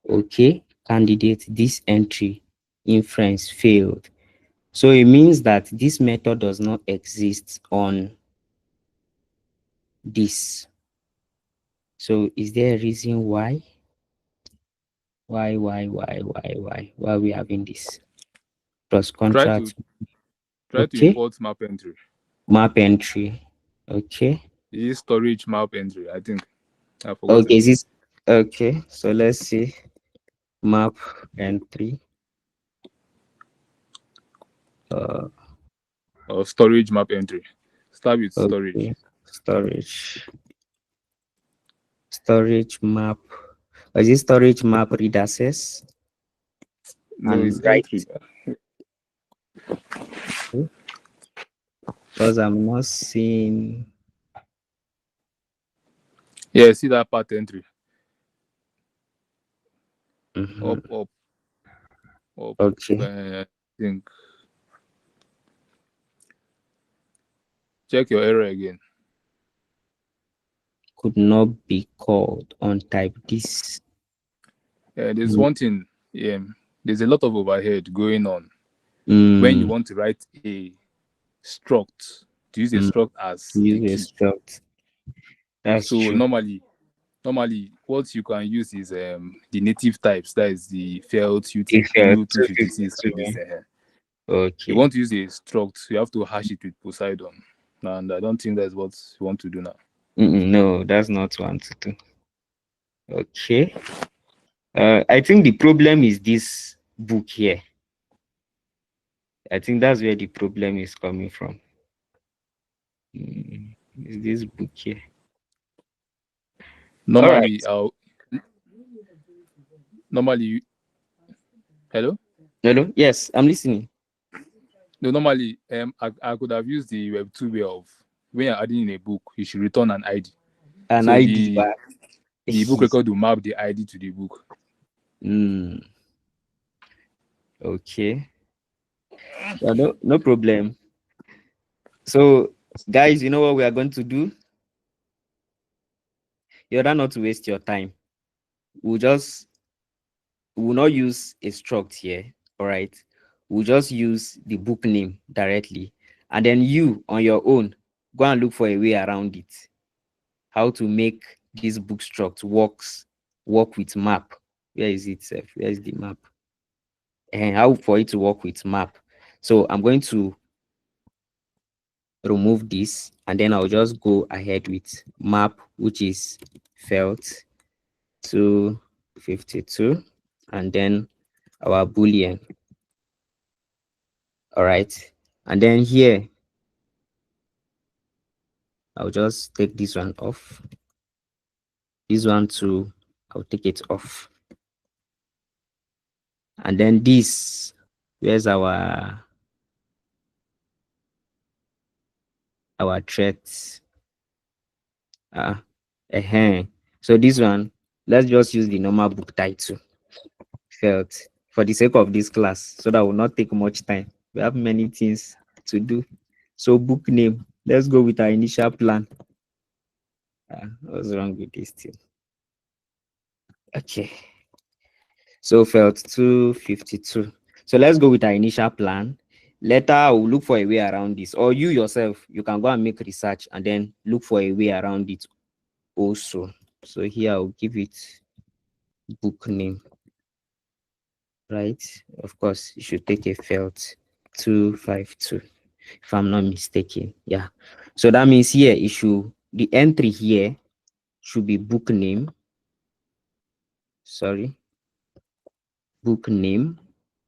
Okay, candidate, this entry inference failed. So it means that this method does not exist on this. So is there a reason why? Why are we having this? Plus contract. Try to import map entry. Map entry. Okay. Is storage map entry, I think. I forgot. Okay, is this okay? So let's see. Map entry. Or storage map entry. Start with storage. Okay. Storage map. Is it storage map read access? No, And it's right. entry. Because I'm not seeing. Yeah, see that part entry. Mm-hmm. Up. Okay. I think. Check your error again. Could not be called on type this. There's one thing. Yeah, there's a lot of overhead going on when you want to write a struct. To use a struct as a key. Struct. That's so true. normally what you can use is the native types. That is the felt U256 and this. Okay. You want to use a struct, you have to hash it with Poseidon, and I don't think that's what you want to do now. No, that's not what to do. Okay. I think the problem is this book here. I think that's where the problem is coming from. Is this book here? Normally, right. Hello? Hello? Yes, I'm listening. No, normally, I could have used the Web2 way of when you're adding in a book, you should return an ID. An ID. The book record will map the ID to the book. Okay. No problem. So, guys, you know what we are going to do? In order not to waste your time, we will not use a struct here. All right. We'll just use the book name directly. And then you, on your own, go and look for a way around it. How to make this book struct work with map. Where is it, Seth? Where is the map? And how for it to work with map. So I'm going to remove this, and then I'll just go ahead with map, which is felt 252, and then our boolean. All right, and then here I'll just take this one off. This one too, I'll take it off. And then this, where's our threats? So this one, let's just use the normal book title, felt, for the sake of this class, so that will not take much time. We have many things to do. So book name, let's go with our initial plan. What's wrong with this thing? Okay. So felt 252. So let's go with our initial plan. Later, we'll look for a way around this, or you yourself, you can go and make research and then look for a way around it also. So here I'll give it book name, right? Of course, you should take a felt 252, if I'm not mistaken. Yeah. So that means here, the entry here should be book name. Sorry. Book name.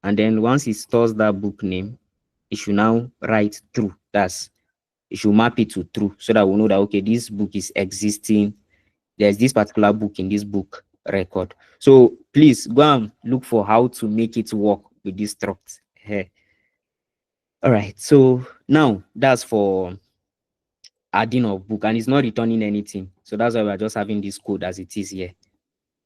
And then once it stores that book name, it should now write true. It should map it to true, so that we know that, okay, this book is existing. There's this particular book in this book record. So please go and look for how to make it work with this struct here. All right, so now that's for adding of book, and it's not returning anything. So that's why we're just having this code as it is here.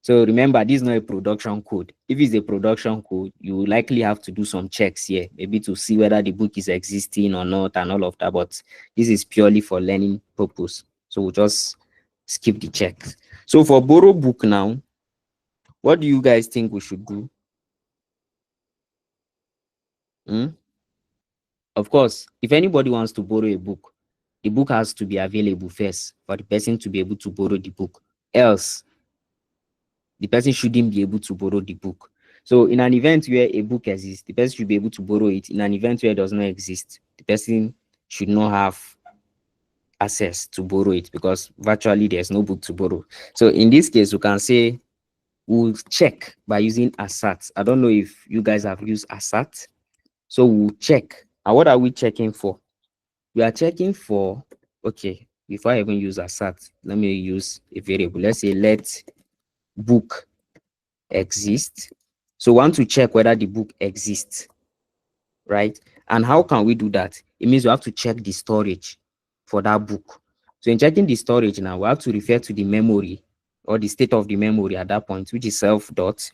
So remember, this is not a production code. If it's a production code, you will likely have to do some checks here, maybe to see whether the book is existing or not and all of that. But this is purely for learning purpose. So we'll just skip the checks. So for borrow book now, what do you guys think we should do? Of course, if anybody wants to borrow a book, the book has to be available first for the person to be able to borrow the book. Else, the person shouldn't be able to borrow the book. So in an event where a book exists, the person should be able to borrow it. In an event where it does not exist, the person should not have access to borrow it because virtually there's no book to borrow. So in this case, we can say we'll check by using assert. I don't know if you guys have used assert. So we'll check. And what are we checking for? We are checking for, okay, before I even use assert, let me use a variable. Let's say let book exist. So we want to check whether the book exists, right? And how can we do that? It means we have to check the storage for that book. So in checking the storage now, we have to refer to the memory or the state of the memory at that point, which is self dot.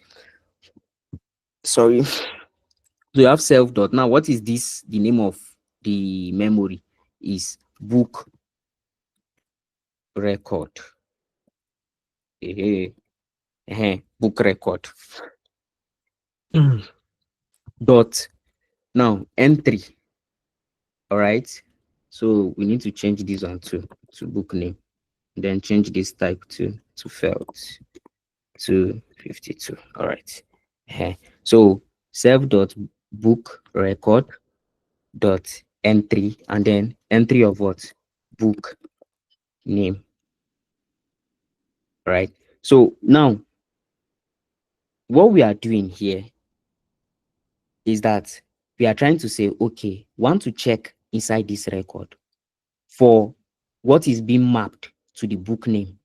Sorry. So you have self dot. Now, what is this? The name of the memory is book record. Book record. Dot. Now, entry. All right. So we need to change this one to book name. Then change this type to felt to 52. All right. So self dot book record dot entry, and then entry of what? Book name. Right. So now what we are doing here is that we are trying to say, okay, want to check inside this record for what is being mapped to the book name.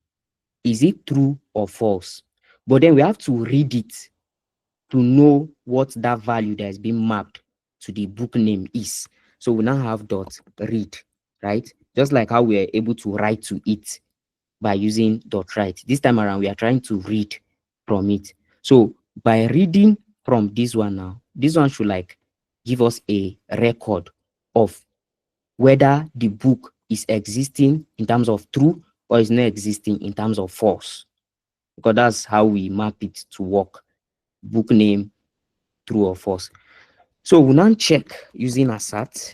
Is it true or false? But then we have to read it to know what that value that is being mapped to the book name is. So we now have dot read, right? Just like how we are able to write to it by using dot write. This time around, we are trying to read from it. So by reading from this one now, this one should like give us a record of whether the book is existing in terms of true or is not existing in terms of false. Because that's how we map it to work. Book name, true or false. So we'll now check using assert. So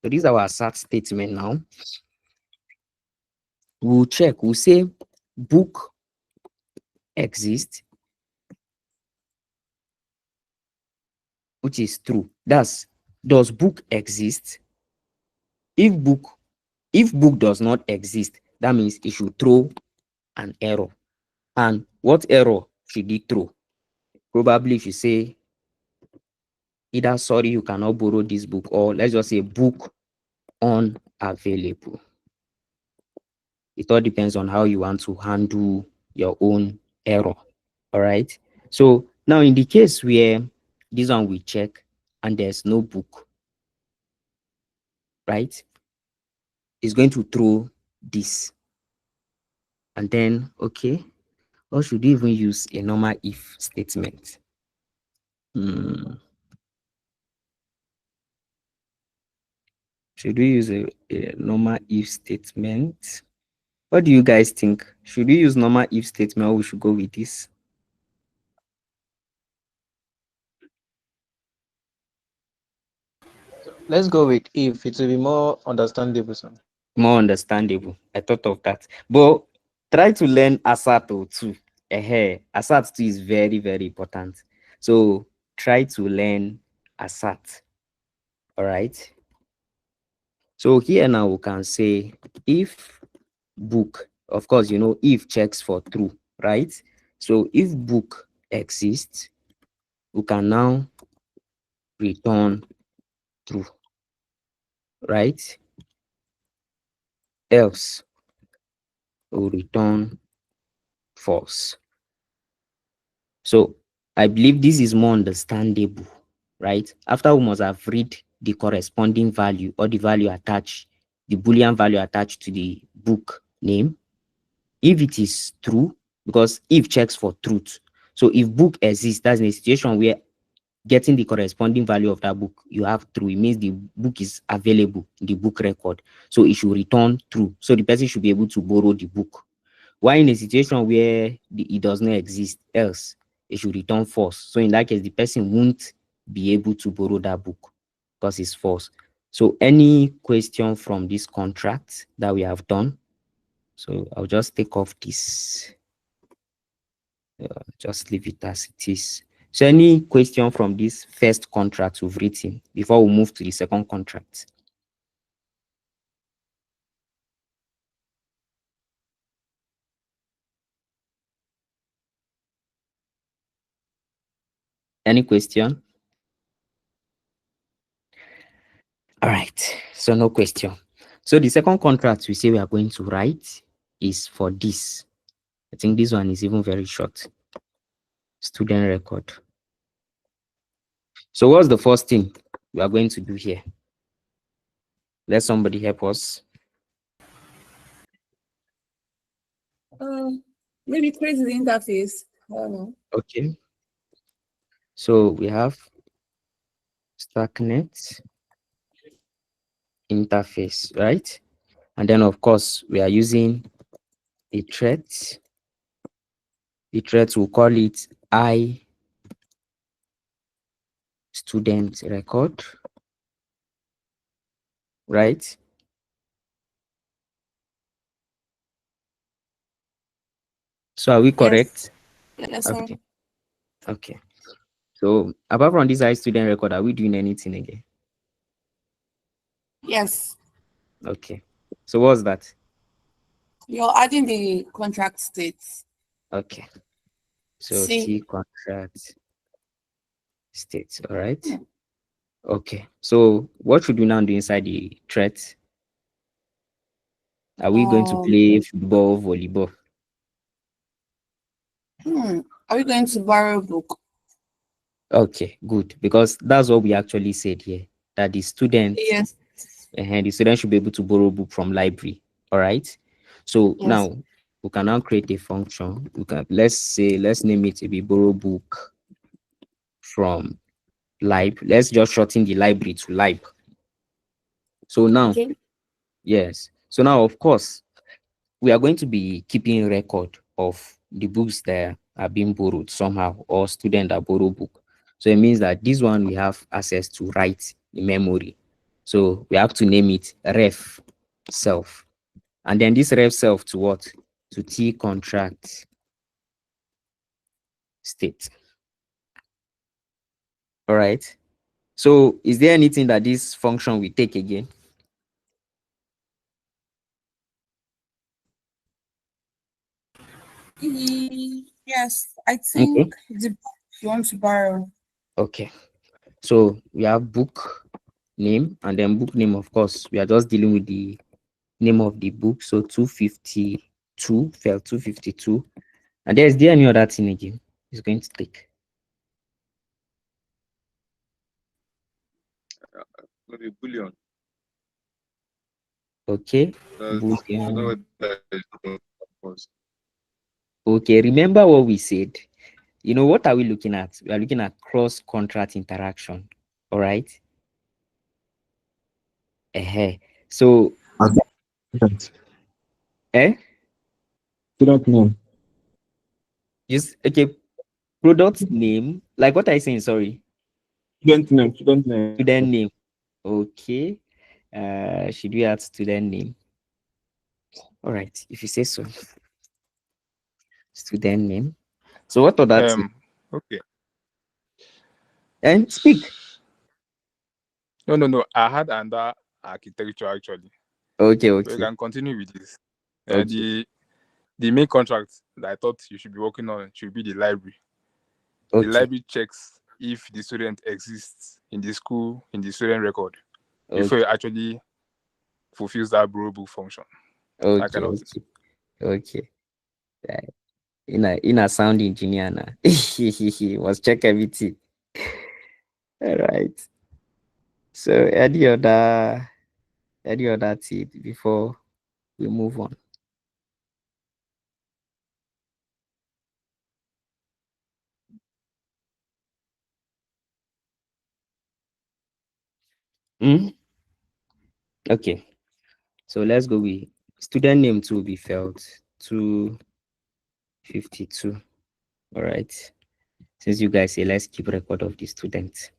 this is our assert statement now. We'll check, we'll say book exists, which is true. That's, does book exist? If book does not exist, that means it should throw an error. And what error should it throw? Probably if you say either sorry you cannot borrow this book, or let's just say book unavailable. It all depends on how you want to handle your own error. All right. So now in the case where this one we check and there's no book, right? It's going to throw this. And then, okay, or should we even use a normal if statement? Should we use a normal if statement? What do you guys think? Should we use normal if statement or we should go with this? Let's go with if. It will be more understandable, sir. More understandable. I thought of that. But try to learn assert too. Assert too is very, very important. So try to learn assert. All right. So here now we can say if book, of course, you know, if checks for true, right? So if book exists, we can now return true, right? Else will return false. So I believe this is more understandable, right? After we must have read the corresponding value or the value attached, the Boolean value attached to the book name. If it is true, because if checks for truth. So if book exists, that's in a situation where getting the corresponding value of that book, you have true. It means the book is available in the book record. So it should return true. So the person should be able to borrow the book. Why in a situation where it does not exist, else it should return false. So in that case, the person won't be able to borrow that book because it's false. So any question from this contract that we have done? So I'll just take off this. Just leave it as it is. So any question from this first contract we've written before we move to the second contract? Any question? All right, so no question. So the second contract we say we are going to write is for this. I think this one is even very short. Student record. So what's the first thing we are going to do here? Let somebody help us. Maybe create the interface. I don't know. Okay. So we have Starknet interface, right? And then of course we are using a thread. The thread will call it I student record, right? So are we correct? Yes, sir. Okay. Okay. So apart from this I student record, are we doing anything again? Yes. Okay. So what's that? You're adding the contract states. Okay. So See. T contract states, all right. Okay. So what should we now do inside the thread? Are we going to play football, volleyball? Are we going to borrow a book? Okay, good. Because that's what we actually said here. That the student, Yes. and the student should be able to borrow a book from library. All right. So Yes. now we can now create a function. We can let's name it to be borrow book from lib. Let's just shorten the library to lib. So now, Okay. yes. So now, of course, we are going to be keeping record of the books that are being borrowed somehow, or student that borrow book. So it means that this one we have access to write the memory. So we have to name it ref self. And then this ref self to what? To T contract state. All right. So is there anything that this function will take again? Yes, I think the book you want to borrow. Okay. So we have book name, and then book name, of course, we are just dealing with the name of the book. So 252, file 252. And is there any other thing again it's going to take? Maybe bullion. Okay. That's, Boolean. Okay, remember what we said. You know, what are we looking at? We are looking at cross-contract interaction. All right. So Student name. just okay. Product name. Like what I saying, sorry. Student name. Student name. Student name. Okay. Should we add student name? All right, if you say so. Student name. So what other thing? Okay. And speak. No. I had another architecture actually. Okay. So you can continue with this. Okay. The main contract that I thought you should be working on should be the library. Okay. The library checks if the student exists in the school, in the student record, before it actually fulfills that borrow book function. That kind of thing. Okay. In a sound engineer now. He must check everything. All right. So any other thing before we move on? Okay, so let's go with student name to be felt 252. All right, since you guys say let's keep record of the students.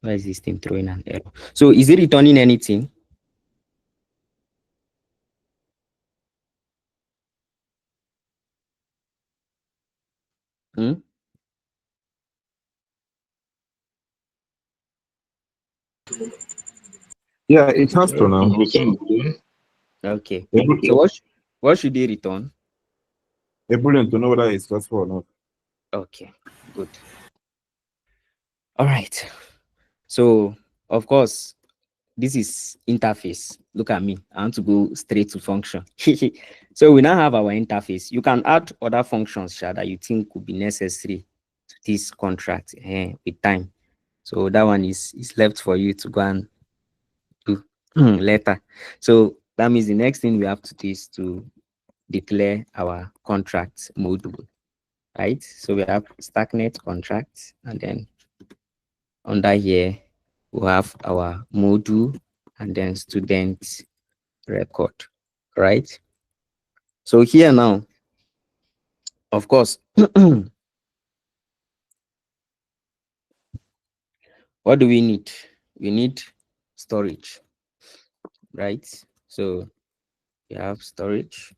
Why is this thing throwing an error? So is it returning anything? Yeah, it has to now. Okay. So what should they return? A boolean to know whether it's successful or not. Okay, good. All right. So of course, this is interface. Look at me. I want to go straight to function. So we now have our interface. You can add other functions, Sha, that you think could be necessary to this contract with time. So that one is left for you to go and do later. So that means the next thing we have to do is to declare our contract module, right? So we have Starknet contract, and then under here we have our module and then student record, right? So here now, of course, what do we need? We need storage, right? So we have storage,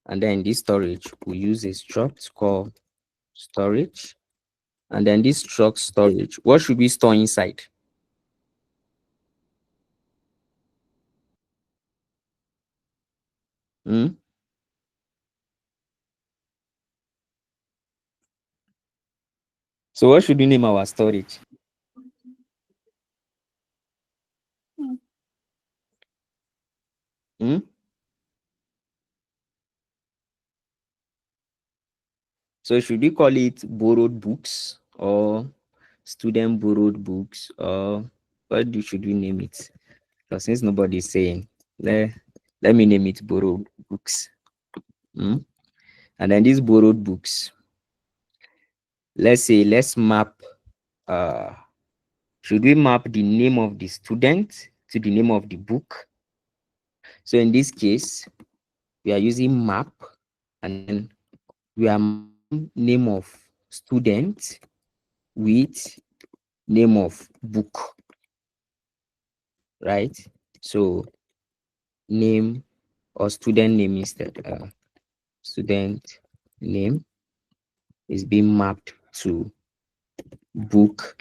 and then this storage we use a struct called storage, and then this struct storage, what should we store inside? So what should we name our storage? So should we call it borrowed books or student borrowed books, or should we name it? Because since nobody is saying, let me name it borrowed books. And then these borrowed books, let's map, should we map the name of the student to the name of the book? So in this case, we are using map, and then we are name of student with name of book, right? So name or student name instead, student name is being mapped to book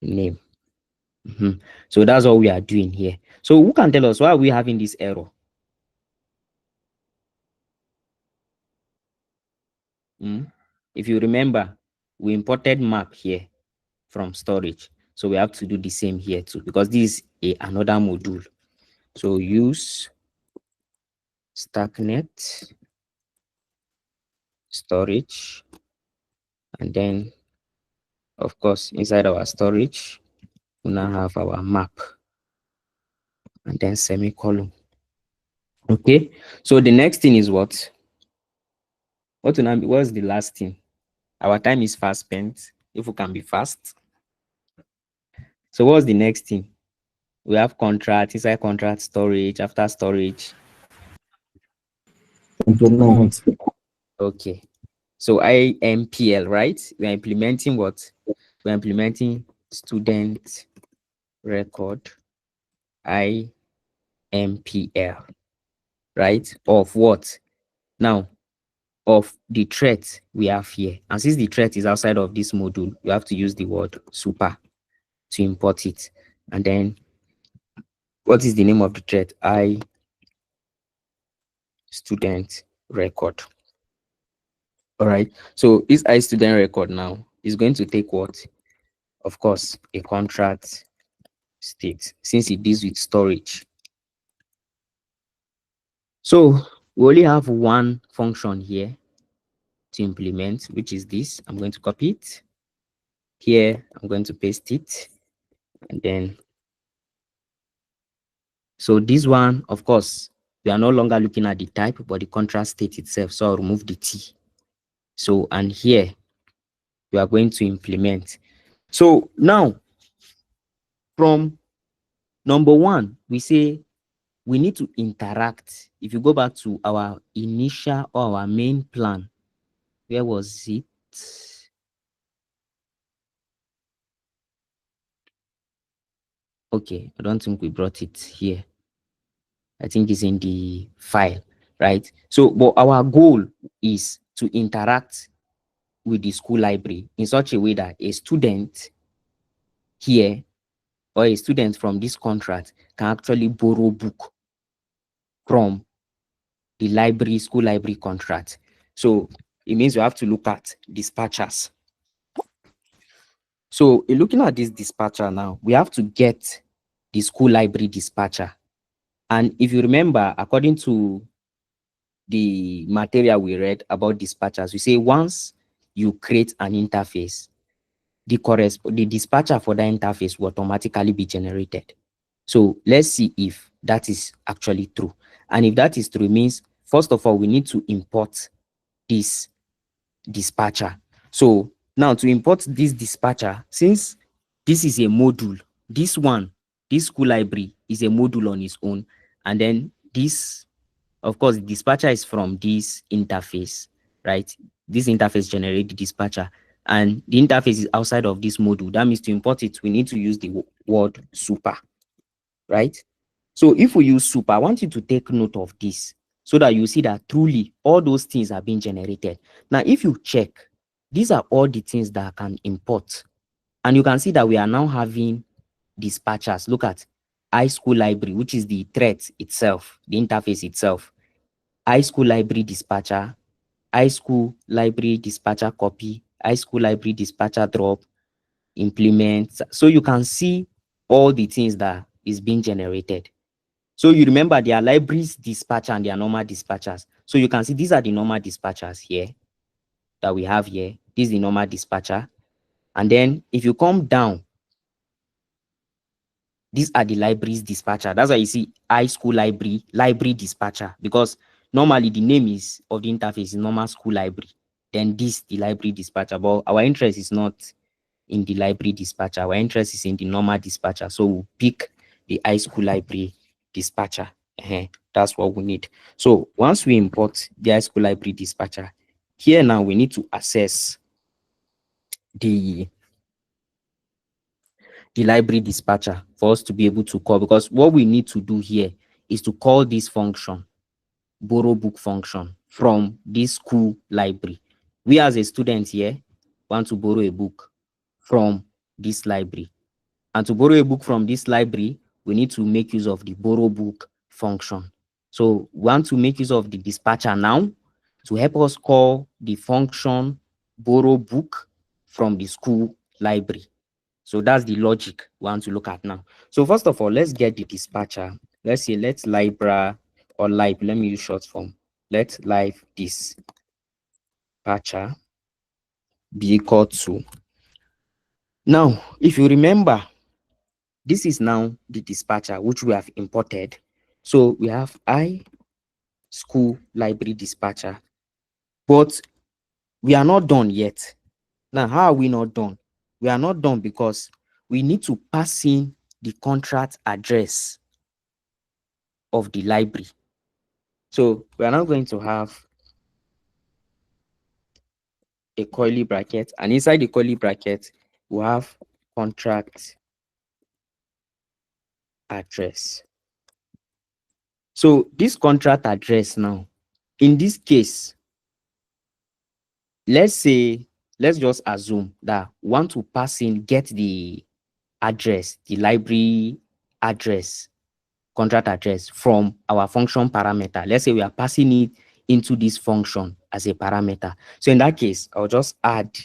name. So that's what we are doing here. So who can tell us why are we having this error? If you remember, we imported map here from storage, so we have to do the same here too, because this is another module. So use Starknet storage, and then of course inside our storage we now have our map, and then semicolon. Okay, so the next thing is what what's the last thing? Our time is fast spent, if we can be fast. So what's the next thing? We have contract, inside contract storage, after storage implement. Okay, so IMPL, right? We are implementing what? We are implementing student record IMPL, right? Of what? Now, of the threat we have here. And since the threat is outside of this module, you have to use the word super to import it. And then, what is the name of the threat? Student record. All right. So this student record now is going to take what? Of course, a contract state, since it deals with storage. So we only have one function here to implement, which is this. I'm going to copy it. Here, I'm going to paste it. And then, so this one, of course, we are no longer looking at the type, but the contract state itself. So I'll remove the T. So, and here, we are going to implement. So now, from number one, we say we need to interact. If you go back to our initial or our main plan, where was it? Okay, I don't think we brought it here. I think it's in the file, right? So, but our goal is to interact with the school library in such a way that a student here or a student from this contract can actually borrow book from the library, school library contract. So it means you have to look at dispatchers. So in looking at this dispatcher now, we have to get the school library dispatcher. And if you remember, according to the material we read about dispatchers, we say once you create an interface, the dispatcher for that interface will automatically be generated. So let's see if that is actually true. And if that is true, it means, first of all, we need to import this dispatcher. So now to import this dispatcher, since this is a module, this school library is a module on its own. And then this, of course, the dispatcher is from this interface, right? This interface generates the dispatcher. And the interface is outside of this module. That means to import it, we need to use the word super, right? So if we use super, I want you to take note of this so that you see that truly all those things are being generated. Now, if you check, these are all the things that I can import. And you can see that we are now having dispatchers. Look at iSchool library, which is the thread itself, the interface itself. iSchool library dispatcher, iSchool library dispatcher copy, iSchool library dispatcher drop, implement. So you can see all the things that is being generated. So you remember there are libraries dispatcher and there are normal dispatchers. So you can see these are the normal dispatchers here that we have here. This is the normal dispatcher. And then if you come down, these are the libraries dispatcher. That's why you see iSchool library dispatcher, because normally the name is of the interface is normal school library. Then this the library dispatcher. But our interest is not in the library dispatcher. Our interest is in the normal dispatcher. So we'll pick the iSchool library dispatcher. That's what we need. So once we import the iSchool library dispatcher, here now we need to access the library dispatcher for us to be able to call, because what we need to do here is to call this function, borrow book function, from this school library. We as a student here want to borrow a book from this library. And to borrow a book from this library, we need to make use of the borrow book function. So we want to make use of the dispatcher now to help us call the function borrow book from the school library. So that's the logic we want to look at now. So first of all, let's get the dispatcher. Let's say let's libra or lib. Let me use short form. Let lib dispatcher be equal to. Now, if you remember, this is now the dispatcher which we have imported. So we have school library dispatcher, but we are not done yet. Now, how are we not done? We are not done because we need to pass in the contract address of the library. So we are now going to have a curly bracket, and inside the curly bracket, we have contract address. So this contract address now, in this case, let's just assume that we want to pass in, get the address, the library address, contract address from our function parameter. Let's say we are passing it into this function as a parameter. So in that case, I'll just add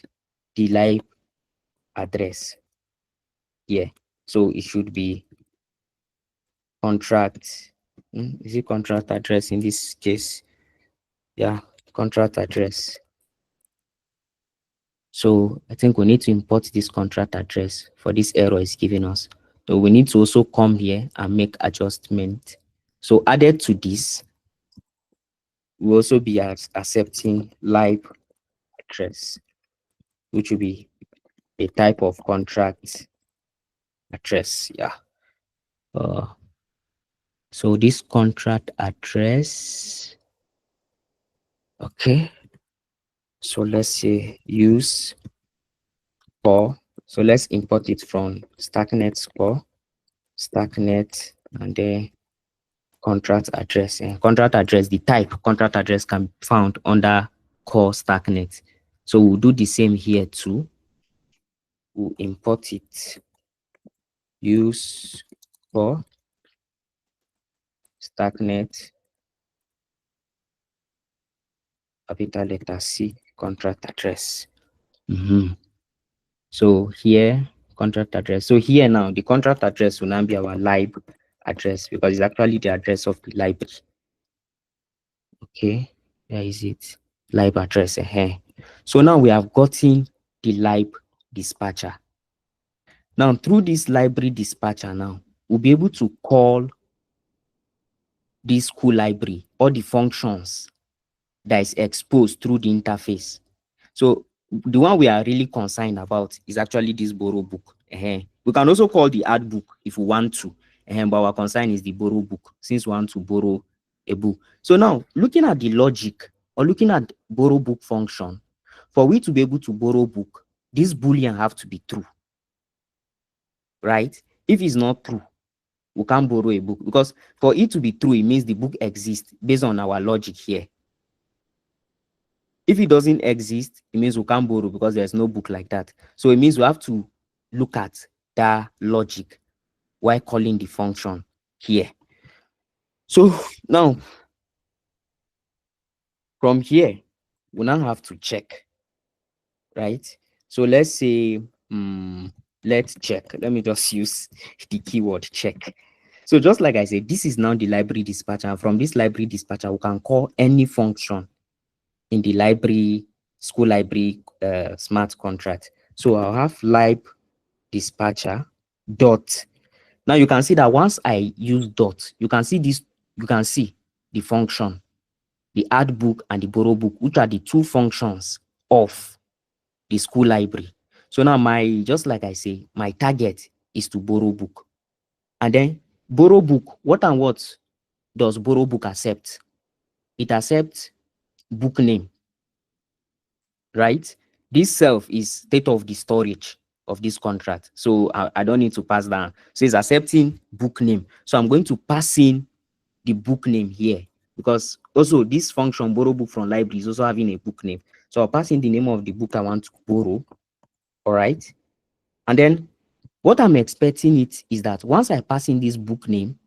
the live address here. So it should be contract. Is it contract address in this case? Yeah, contract address. So I think we need to import this contract address for this error is giving us. So we need to also come here and make adjustment. So added to this, we'll also be accepting live address, which will be a type of contract address. Yeah. So this contract address. Okay. So let's say use for. So let's import it from Starknet score, Starknet, and then contract address. And contract address, the type contract address can be found under core Starknet. So we'll do the same here too. We'll import it. Use for Starknet, capital letter C, contract address. So here, contract address. So here now, the contract address will now be our lib address because it's actually the address of the library. Okay, where is it? Lib address. So now we have gotten the lib dispatcher. Now through this library dispatcher now, we'll be able to call this school library or the functions that is exposed through the interface. So the one we are really concerned about is actually this borrow book. We can also call the add book if we want to, but our concern is the borrow book since we want to borrow a book. So now looking at the logic or looking at borrow book function, for we to be able to borrow book, this boolean have to be true, right? If it's not true, we can't borrow a book because for it to be true, it means the book exists based on our logic here. If it doesn't exist, it means we can't borrow because there's no book like that. So it means we have to look at that logic while calling the function here. So now, from here, we now have to check, right? So let's say, let's check. Let me just use the keyword check. So just like I said, this is now the library dispatcher. And from this library dispatcher, we can call any function in the library, school library smart contract. So I'll have lib dispatcher dot. Now you can see that once I use dot, you can see this, you can see the function, the add book and the borrow book, which are the two functions of the school library. So now just like I say, my target is to borrow book. And then borrow book, what and what does borrow book accept? It accepts book name, right? This self is state of the storage of this contract. So I don't need to pass down. So it's accepting book name. So I'm going to pass in the book name here because also this function borrow book from library is also having a book name. So I'll pass in the name of the book I want to borrow. All right. And then what I'm expecting it is that once I pass in this book name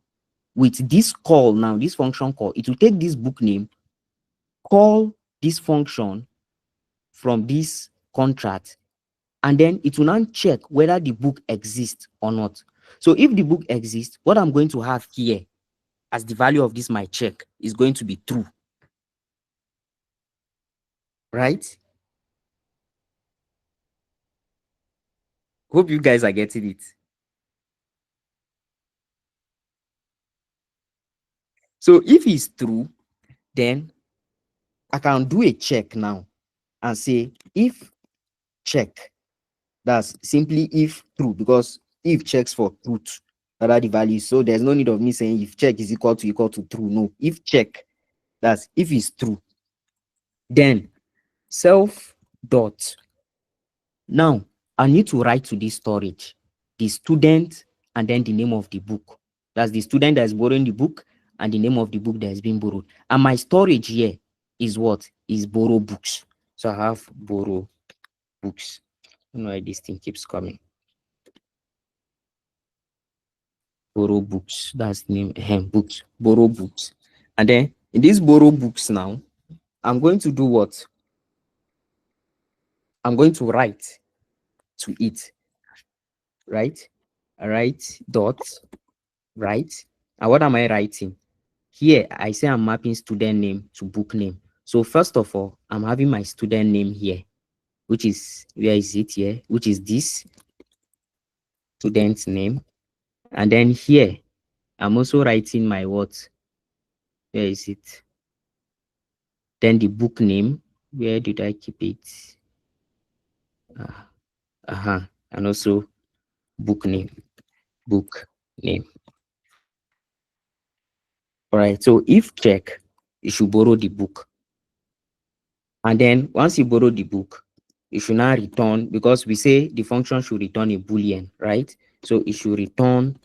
with this call now, this function call, it will take this book name, call this function from this contract, and then it will now check whether the book exists or not. So if the book exists, what I'm going to have here as the value of this my check is going to be true, right? Hope you guys are getting it. So if it's true, then I can do a check now and say if check, that's simply if true, because if checks for truth, that are the values. So there's no need of me saying if check is equal to true. No, if check, that's if it's true, then self dot. Now I need to write to this storage, the student, and then the name of the book. That's the student that is borrowing the book and the name of the book that has been borrowed. And my storage here is what? Is borrow books. So I have borrow books. I don't know why this thing keeps coming. Borrow books. That's the name. Books. Borrow books. And then in these borrow books now, I'm going to do what? I'm going to write to it. Right? Write dot right. And what am I writing? Here, I say I'm mapping student name to book name. So first of all, I'm having my student name here, which is, where is it here? Which is this student's name. And then here, I'm also writing my what? Where is it? Then the book name. Where did I keep it? And also book name. book name. All right, so if check, you should borrow the book. And then once you borrow the book, you should now return, because we say the function should return a boolean, right? So it should return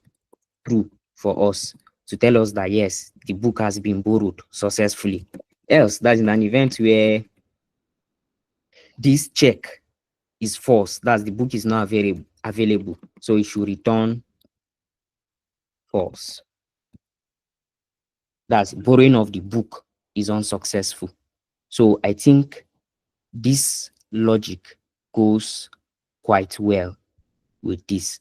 true for us to tell us that yes, the book has been borrowed successfully. Else, that's in an event where this check is false, that's the book is not available. So it should return false. That's borrowing of the book is unsuccessful. So I think this logic goes quite well with this.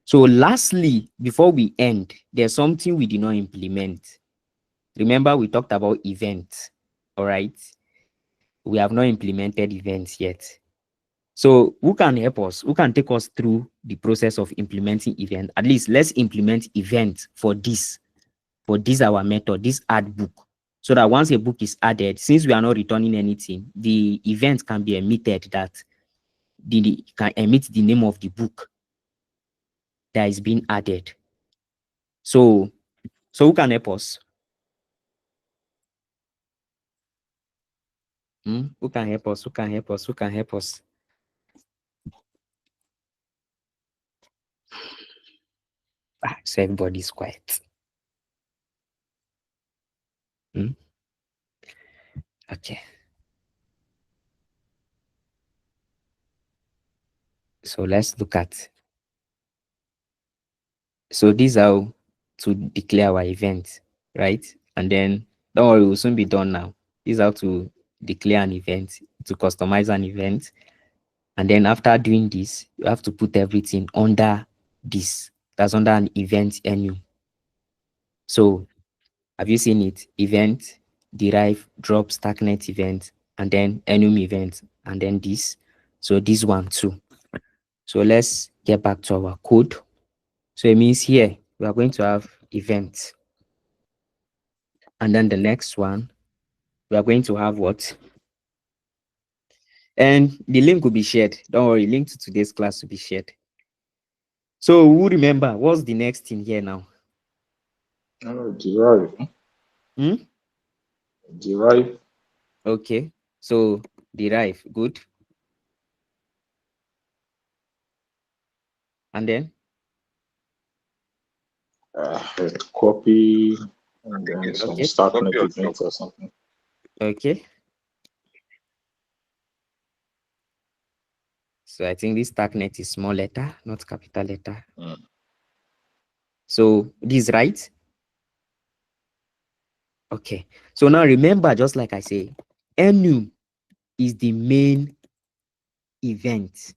So lastly, before we end, there's something we did not implement. Remember, we talked about events, all right? We have not implemented events yet. So who can help us? Who can take us through the process of implementing event? At least let's implement event for this our method, this add book. So that once a book is added, since we are not returning anything, the event can be emitted that can emit the name of the book that is being added. So who can help us? Who can help us? Who can help us? Who can help us? So everybody's quiet. Okay. So let's look at. So these are to declare our event, right? And then don't worry, we'll soon be done now. These are to declare an event, to customize an event. And then after doing this, you have to put everything under this. That's under an event enum. So have you seen it? Event, derive, drop, Starknet event, and then enum event, and then this. So this one too. So let's get back to our code. So it means here we are going to have event. And then the next one, we are going to have what? And the link will be shared. Don't worry, link to today's class will be shared. So who remember what's the next thing here now? Derive. Derive. Okay, so derive, good. And then copy and then some okay. Starknet event or something. Okay. So I think this Starknet is small letter, not capital letter. So this right? Okay. So now remember, just like I say, enum is the main event,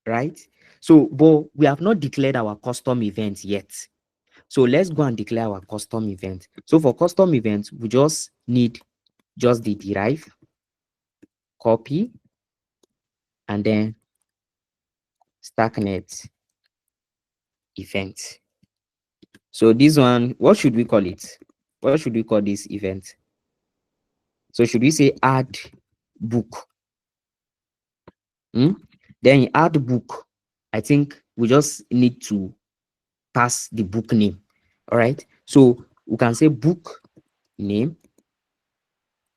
right? So, but we have not declared our custom event yet. So let's go and declare our custom event. So for custom events, we just need just the derive, copy, and then Starknet event. So this one, what should we call it? What should we call this event? So should we say add book? Then in add book, I think we just need to pass the book name. All right. So we can say book name,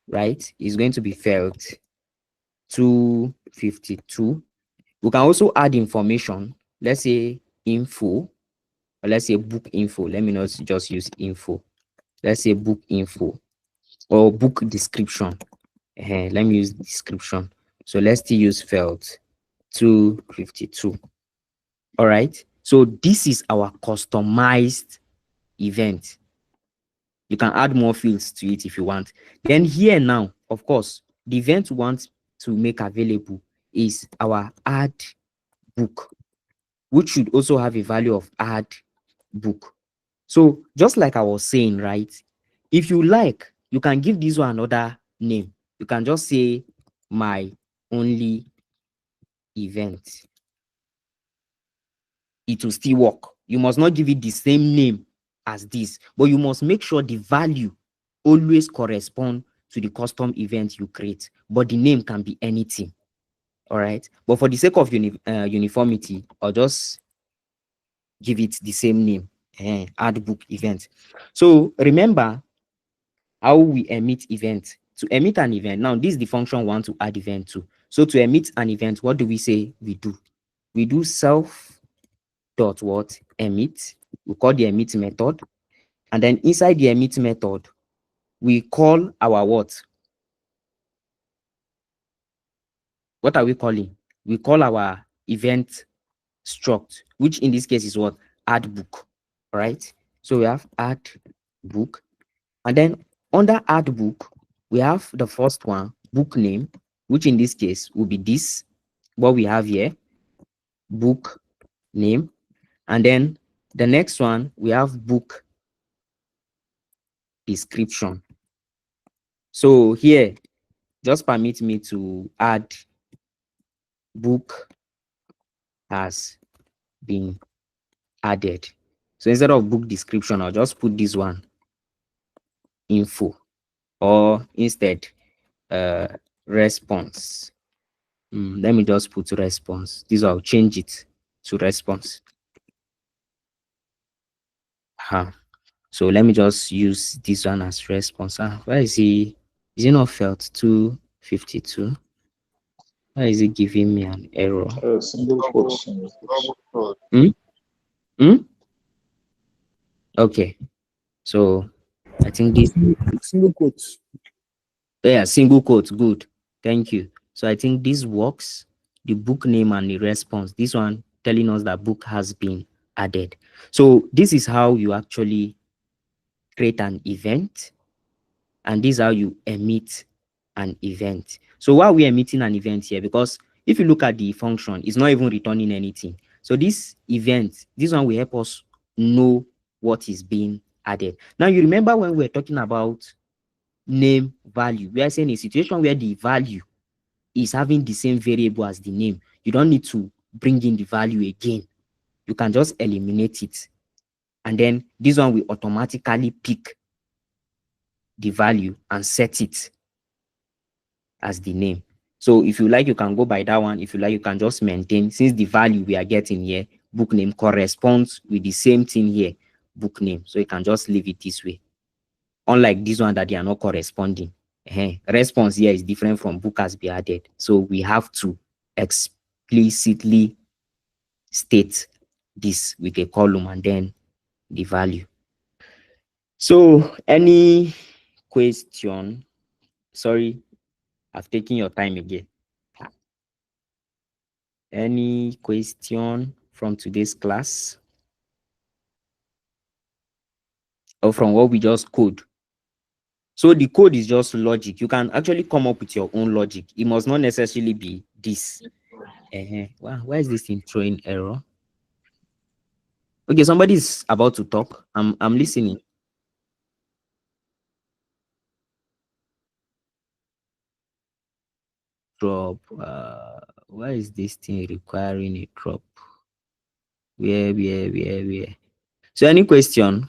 right? Is going to be felt 252. We can also add information. Let's say info, or let's say book info. Let me not just use info. Let's say book info or book description. Let me use description. So let's still use felt 252. All right. So this is our customized event. You can add more fields to it if you want. Then here now, of course, the event we want to make available is our add book, which should also have a value of add book. So just like I was saying, right? If you like, you can give this one another name. You can just say my only event. It will still work. You must not give it the same name as this, but you must make sure the value always correspond to the custom event you create, but the name can be anything. All right. But for the sake of uniformity, I'll just give it the same name, add book event. So remember how we emit event. To emit an event, now this is the function we want to add event to. So to emit an event, what do we say we do? We do self dot what emit. We call the emit method, and then inside the emit method, we call our what? What are we calling? We call our event struct, which in this case is what? Add book, right? So we have add book, and then under add book, we have the first one, book name, which in this case will be this, what we have here, book name. And then the next one, we have book description. So here, just permit me to add book has been added. So instead of book description, I'll just put this one, info, or instead response. Let me just put response. This I'll change it to response. So let me just use this one as response. Where is he? Is it not felt 252? Why is it giving me an error? Single quote. Okay, so I think this single quotes. Yeah, single quote. Good, thank you. So I think this works. The book name and the response. This one telling us that book has been added. So this is how you actually create an event, and this is how you emit an event. So why are we emitting an event here? Because if you look at the function, it's not even returning anything. So this event, this one will help us know what is being added. Now you remember when we were talking about name value, we are saying a situation where the value is having the same variable as the name. You don't need to bring in the value again. You can just eliminate it. And then this one will automatically pick the value and set it as the name. So if you like, you can go by that one. If you like, you can just maintain, since the value we are getting here, book name, corresponds with the same thing here, book name. So you can just leave it this way. Unlike this one that they are not corresponding. Response here is different from book has been added. So we have to explicitly state this with a column and then the value. So any question? Sorry, I've taken your time again. Any question from today's class? Or from what we just code? So the code is just logic. You can actually come up with your own logic. It must not necessarily be this. Wow, why is this thing throwing error? Okay, somebody's about to talk. I'm listening. Drop. Why is this thing requiring a drop? Where? So any question?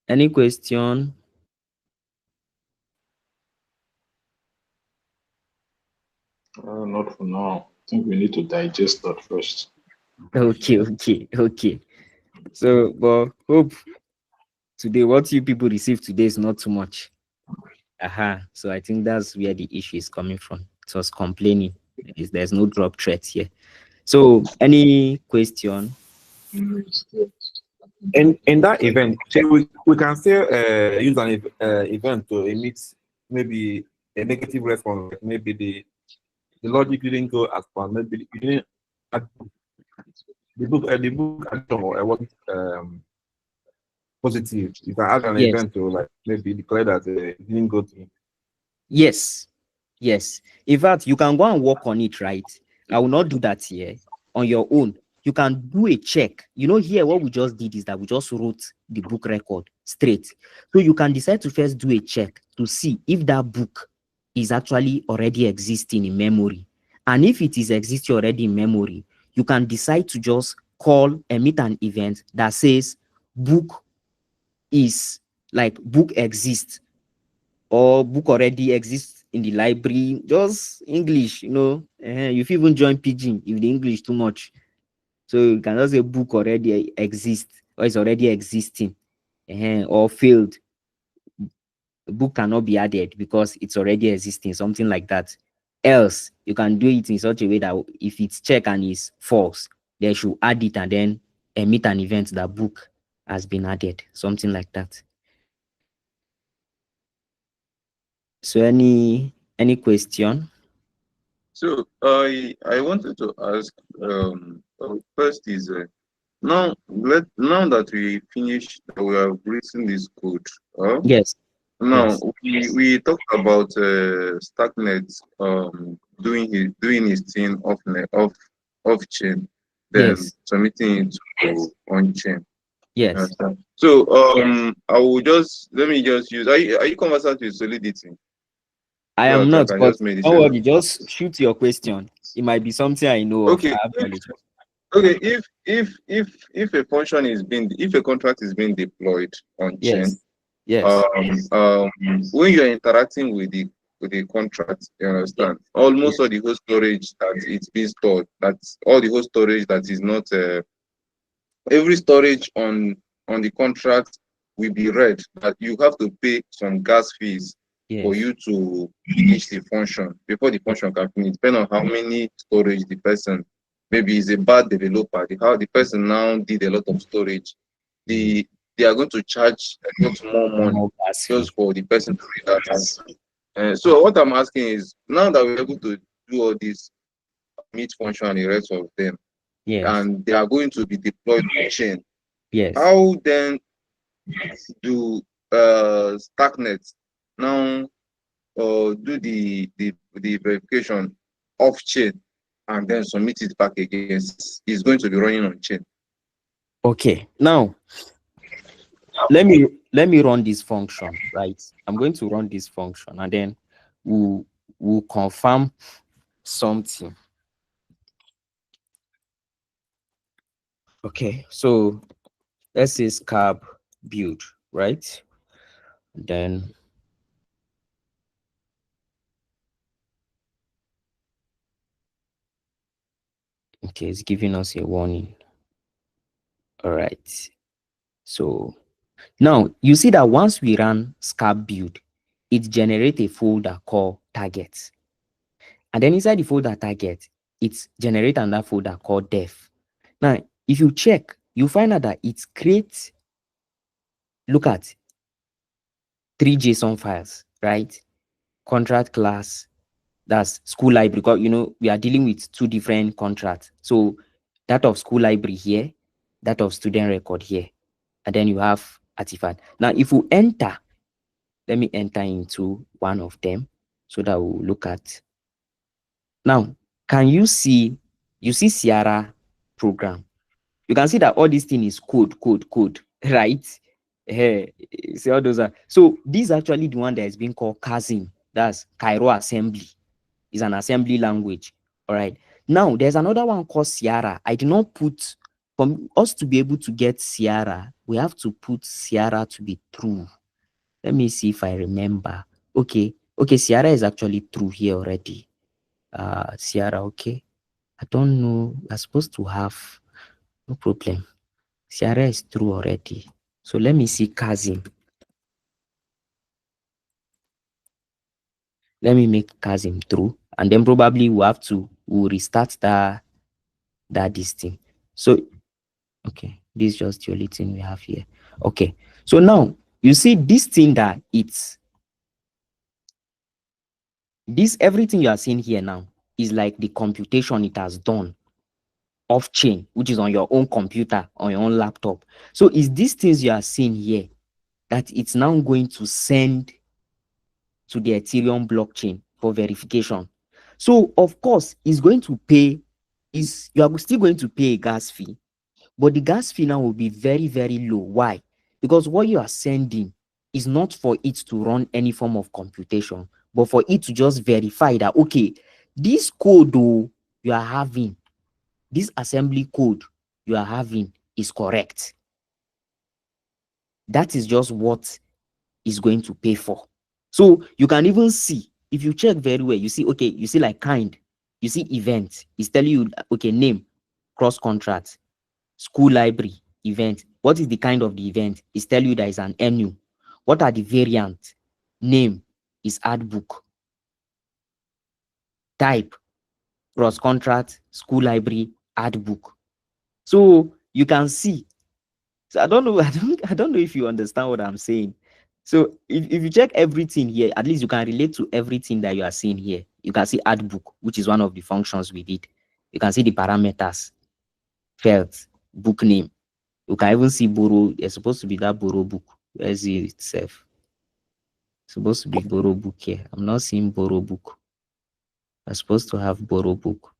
Any question? Not for now. I think we need to digest that first. Okay. So, but hope today what you people receive today is not too much. So I think that's where the issue is coming from. It was complaining. There's no drop threat here. So any question? In that event, we can still use an event to emit maybe a negative response. Like maybe the logic didn't go as planned. Maybe you didn't add the book addition wasn't positive. You can add an event to like maybe declare that it didn't go to. Yes. In fact, you can go and work on it, right? I will not do that here on your own. You can do a check. You know, here what we just did is that we just wrote the book record straight. So you can decide to first do a check to see if that book is actually already existing in memory. And if it is existing already in memory, you can decide to just emit an event that says book is like book exists or book already exists in the library, just English, you know. You even join Pidgin if the English too much. So you can just say book already exists or is already existing, or failed. Book cannot be added because it's already existing, something like that. Else, you can do it in such a way that if it's checked and is false, they should add it and then emit an event that book has been added, something like that. So any question? So I wanted to ask, first is now that we finished, we have written this code. Yes. Now yes. we talked about Starknet doing his thing off chain, then Yes. submitting it to on chain. Yes. So I will let me just use. Are you conversant with Solidity? I So am that I not, can but just make this. don't worry, just shoot your question. It might be something I know of. Okay. I have knowledge of. Okay, if a function is being, if a contract is being deployed on chain, Yes. when you're interacting with the contract, you understand, almost all the whole storage that it's being stored, that's all the whole storage that is not every storage on the contract will be read, that you have to pay some gas fees for you to finish the function before the function can finish, depending on how many storage the person, maybe is a bad developer, how the person now did a lot of storage, they are going to charge a lot more money just for the person to read that. So what I'm asking is, now that we're able to do all this meet function and the rest of them, and they are going to be deployed on chain, how then do Starknet now do the verification off chain and then submit it back again? It's going to be running on chain. Okay, now let me run this function, right? I'm going to run this function and then we'll confirm something. Okay, so let's say scab build, right? Then okay, it's giving us a warning. All right. So now you see that once we run scab build, it generates a folder called targets. And then inside the folder target, it generates another folder called dev. Now, if you check, you find out that it creates, look at 3 JSON files, right? Contract class, that's school library, because you know we are dealing with 2 different contracts. So that of school library here, that of student record here, and then you have artifact. Now, if you enter, let me enter into one of them so that we'll look at. Now, can you see Sierra program? You can see that all this thing is code, right? See all those are. So this is actually the one that is being called Kazim. That's Cairo assembly. It's an assembly language. All right. Now there's another one called Sierra. I did not put, for us to be able to get Sierra, we have to put Sierra to be true. Let me see if I remember. Okay, Sierra is actually true here already. Sierra, okay. I don't know. We're supposed to have, no problem. Sierra is true already. So let me see Kazim. Let me make Kazim true. And then probably we'll restart that this thing. So, okay, this is just the only thing we have here. Okay, so now you see this thing that it's, this everything you are seeing here now is like the computation it has done off chain, which is on your own computer, on your own laptop. So is these things you are seeing here that it's now going to send to the Ethereum blockchain for verification. So of course, it's going to pay, you are still going to pay a gas fee, but the gas fee now will be very, very low. Why? Because what you are sending is not for it to run any form of computation, but for it to just verify that, okay, this code you are having, this assembly code you are having is correct. That is just what is going to pay for. So you can even see, if you check very well, you see, okay, you see like kind, you see event, it's telling you, okay, name, cross contract, school library, event. What is the kind of the event? It's telling you there is an NU. What are the variant? Name is art book. Type, cross contract, school library, art book. So you can see. So I don't know, I don't know if you understand what I'm saying. So if you check everything here, at least you can relate to everything that you are seeing here. You can see art book, which is one of the functions we did. You can see the parameters, felt, book name. You can even see borrow. There's supposed to be that borrow book. Where is it itself? It's supposed to be borrow book here. I'm not seeing borrow book. I'm supposed to have borrow book.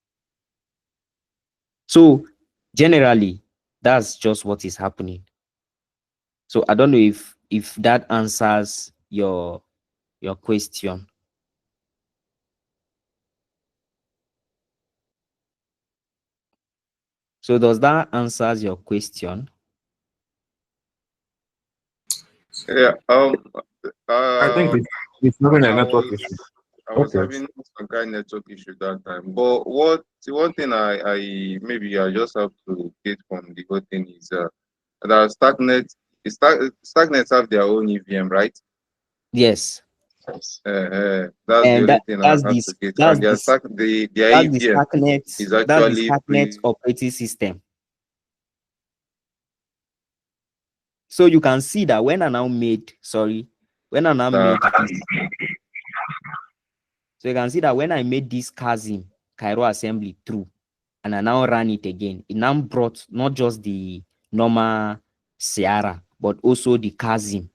So generally, that's just what is happening. So I don't know if that answers your question. So does that answers your question? Yeah. I think it's not a network issue. I was having some kind of network issue that time. But one thing I maybe I just have to get from the whole thing is that Starknet have their own EVM, right? Yes. That's the And only thing I have to get. And their EVM is actually that's the Starknet operating system. So you can see that when I now made, when I now made this, so you can see that when I made this Kazim Cairo assembly through, and I now ran it again, it now brought not just the normal Sierra, but also the Kazim.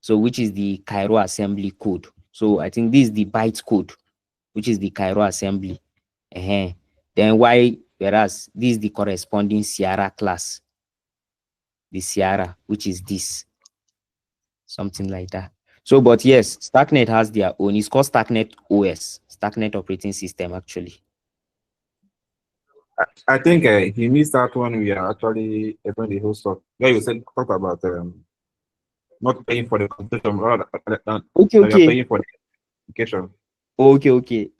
So which is the Cairo assembly code. So I think this is the byte code, which is the Cairo assembly. Then whereas this is the corresponding Sierra class, the Sierra, which is this, something like that. So, but yes, Starknet has their own. It's called Starknet OS, Starknet operating system, actually. I think he missed that one. We are actually doing the whole stuff. Yeah, you said talk about not paying for the computation, rather than Okay. paying for the application. Okay.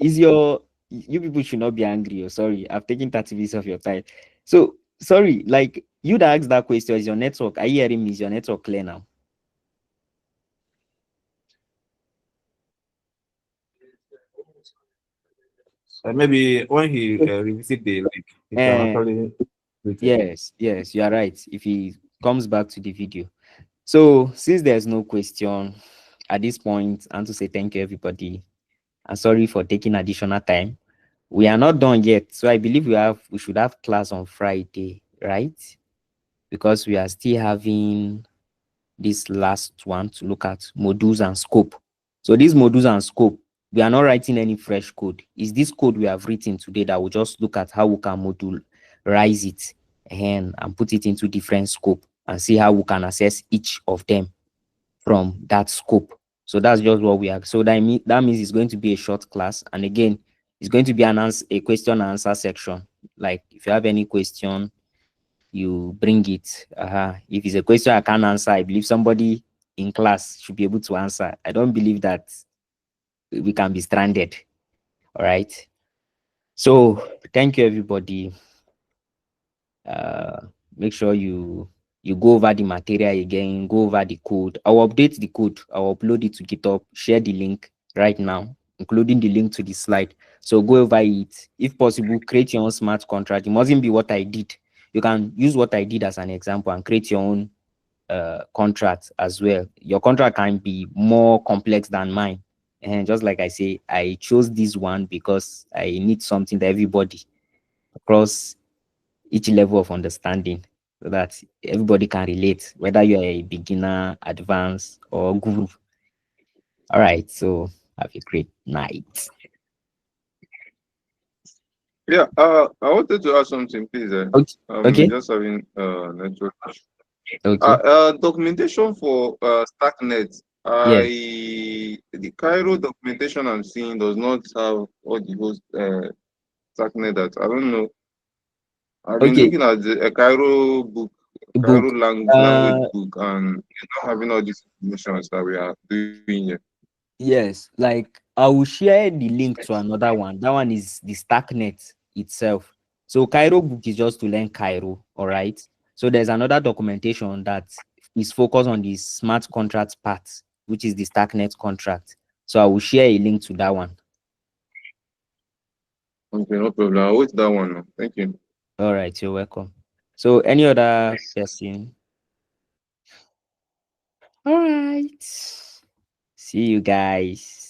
You people should not be angry. Sorry, I've taken 30 minutes of your time. So sorry, like you that asked that question, is your network? Are you hearing me? Is your network clear now? Maybe when he revisit the link, he can actually. Yes, you are right. If he comes back to the video. So since there's no question at this point, I want to say thank you, everybody. I'm sorry for taking additional time. We are not done yet. So I believe we should have class on Friday, right? Because we are still having this last one to look at modules and scope. So these modules and scope, we are not writing any fresh code. It's this code we have written today that we'll just look at how we can modularize it and put it into different scope and see how we can access each of them from that scope. So that's just what we are. So that means it's going to be a short class. And again, it's going to be a question and answer section. Like if you have any question, you bring it. If it's a question I can't answer, I believe somebody in class should be able to answer. I don't believe that we can be stranded. All right. So thank you, everybody. Make sure you go over the material again, go over the code. I'll update the code. I'll upload it to GitHub, share the link right now, including the link to the slide. So go over it. If possible, create your own smart contract. It mustn't be what I did. You can use what I did as an example and create your own contract as well. Your contract can be more complex than mine. And just like I say, I chose this one because I need something that everybody across each level of understanding so that everybody can relate, whether you're a beginner, advanced, or guru. All right, so have a great night. Yeah, I wanted to ask something, please. Okay. Just having network. Okay. Documentation for Starknet. The Cairo documentation I'm seeing does not have all the host Starknet that I don't know. I've been looking at a Cairo book Cairo book. language book, and you're not having all these informations that we are doing here. Yes, like I will share the link to another one. That one is the Starknet itself. So Cairo book is just to learn Cairo, all right? So there's another documentation that is focused on the smart contract part, which is the Starknet contract. So I will share a link to that one. Okay, no problem. I'll wait that one now. Thank you. All right, you're welcome. So any other person? All right. See you guys.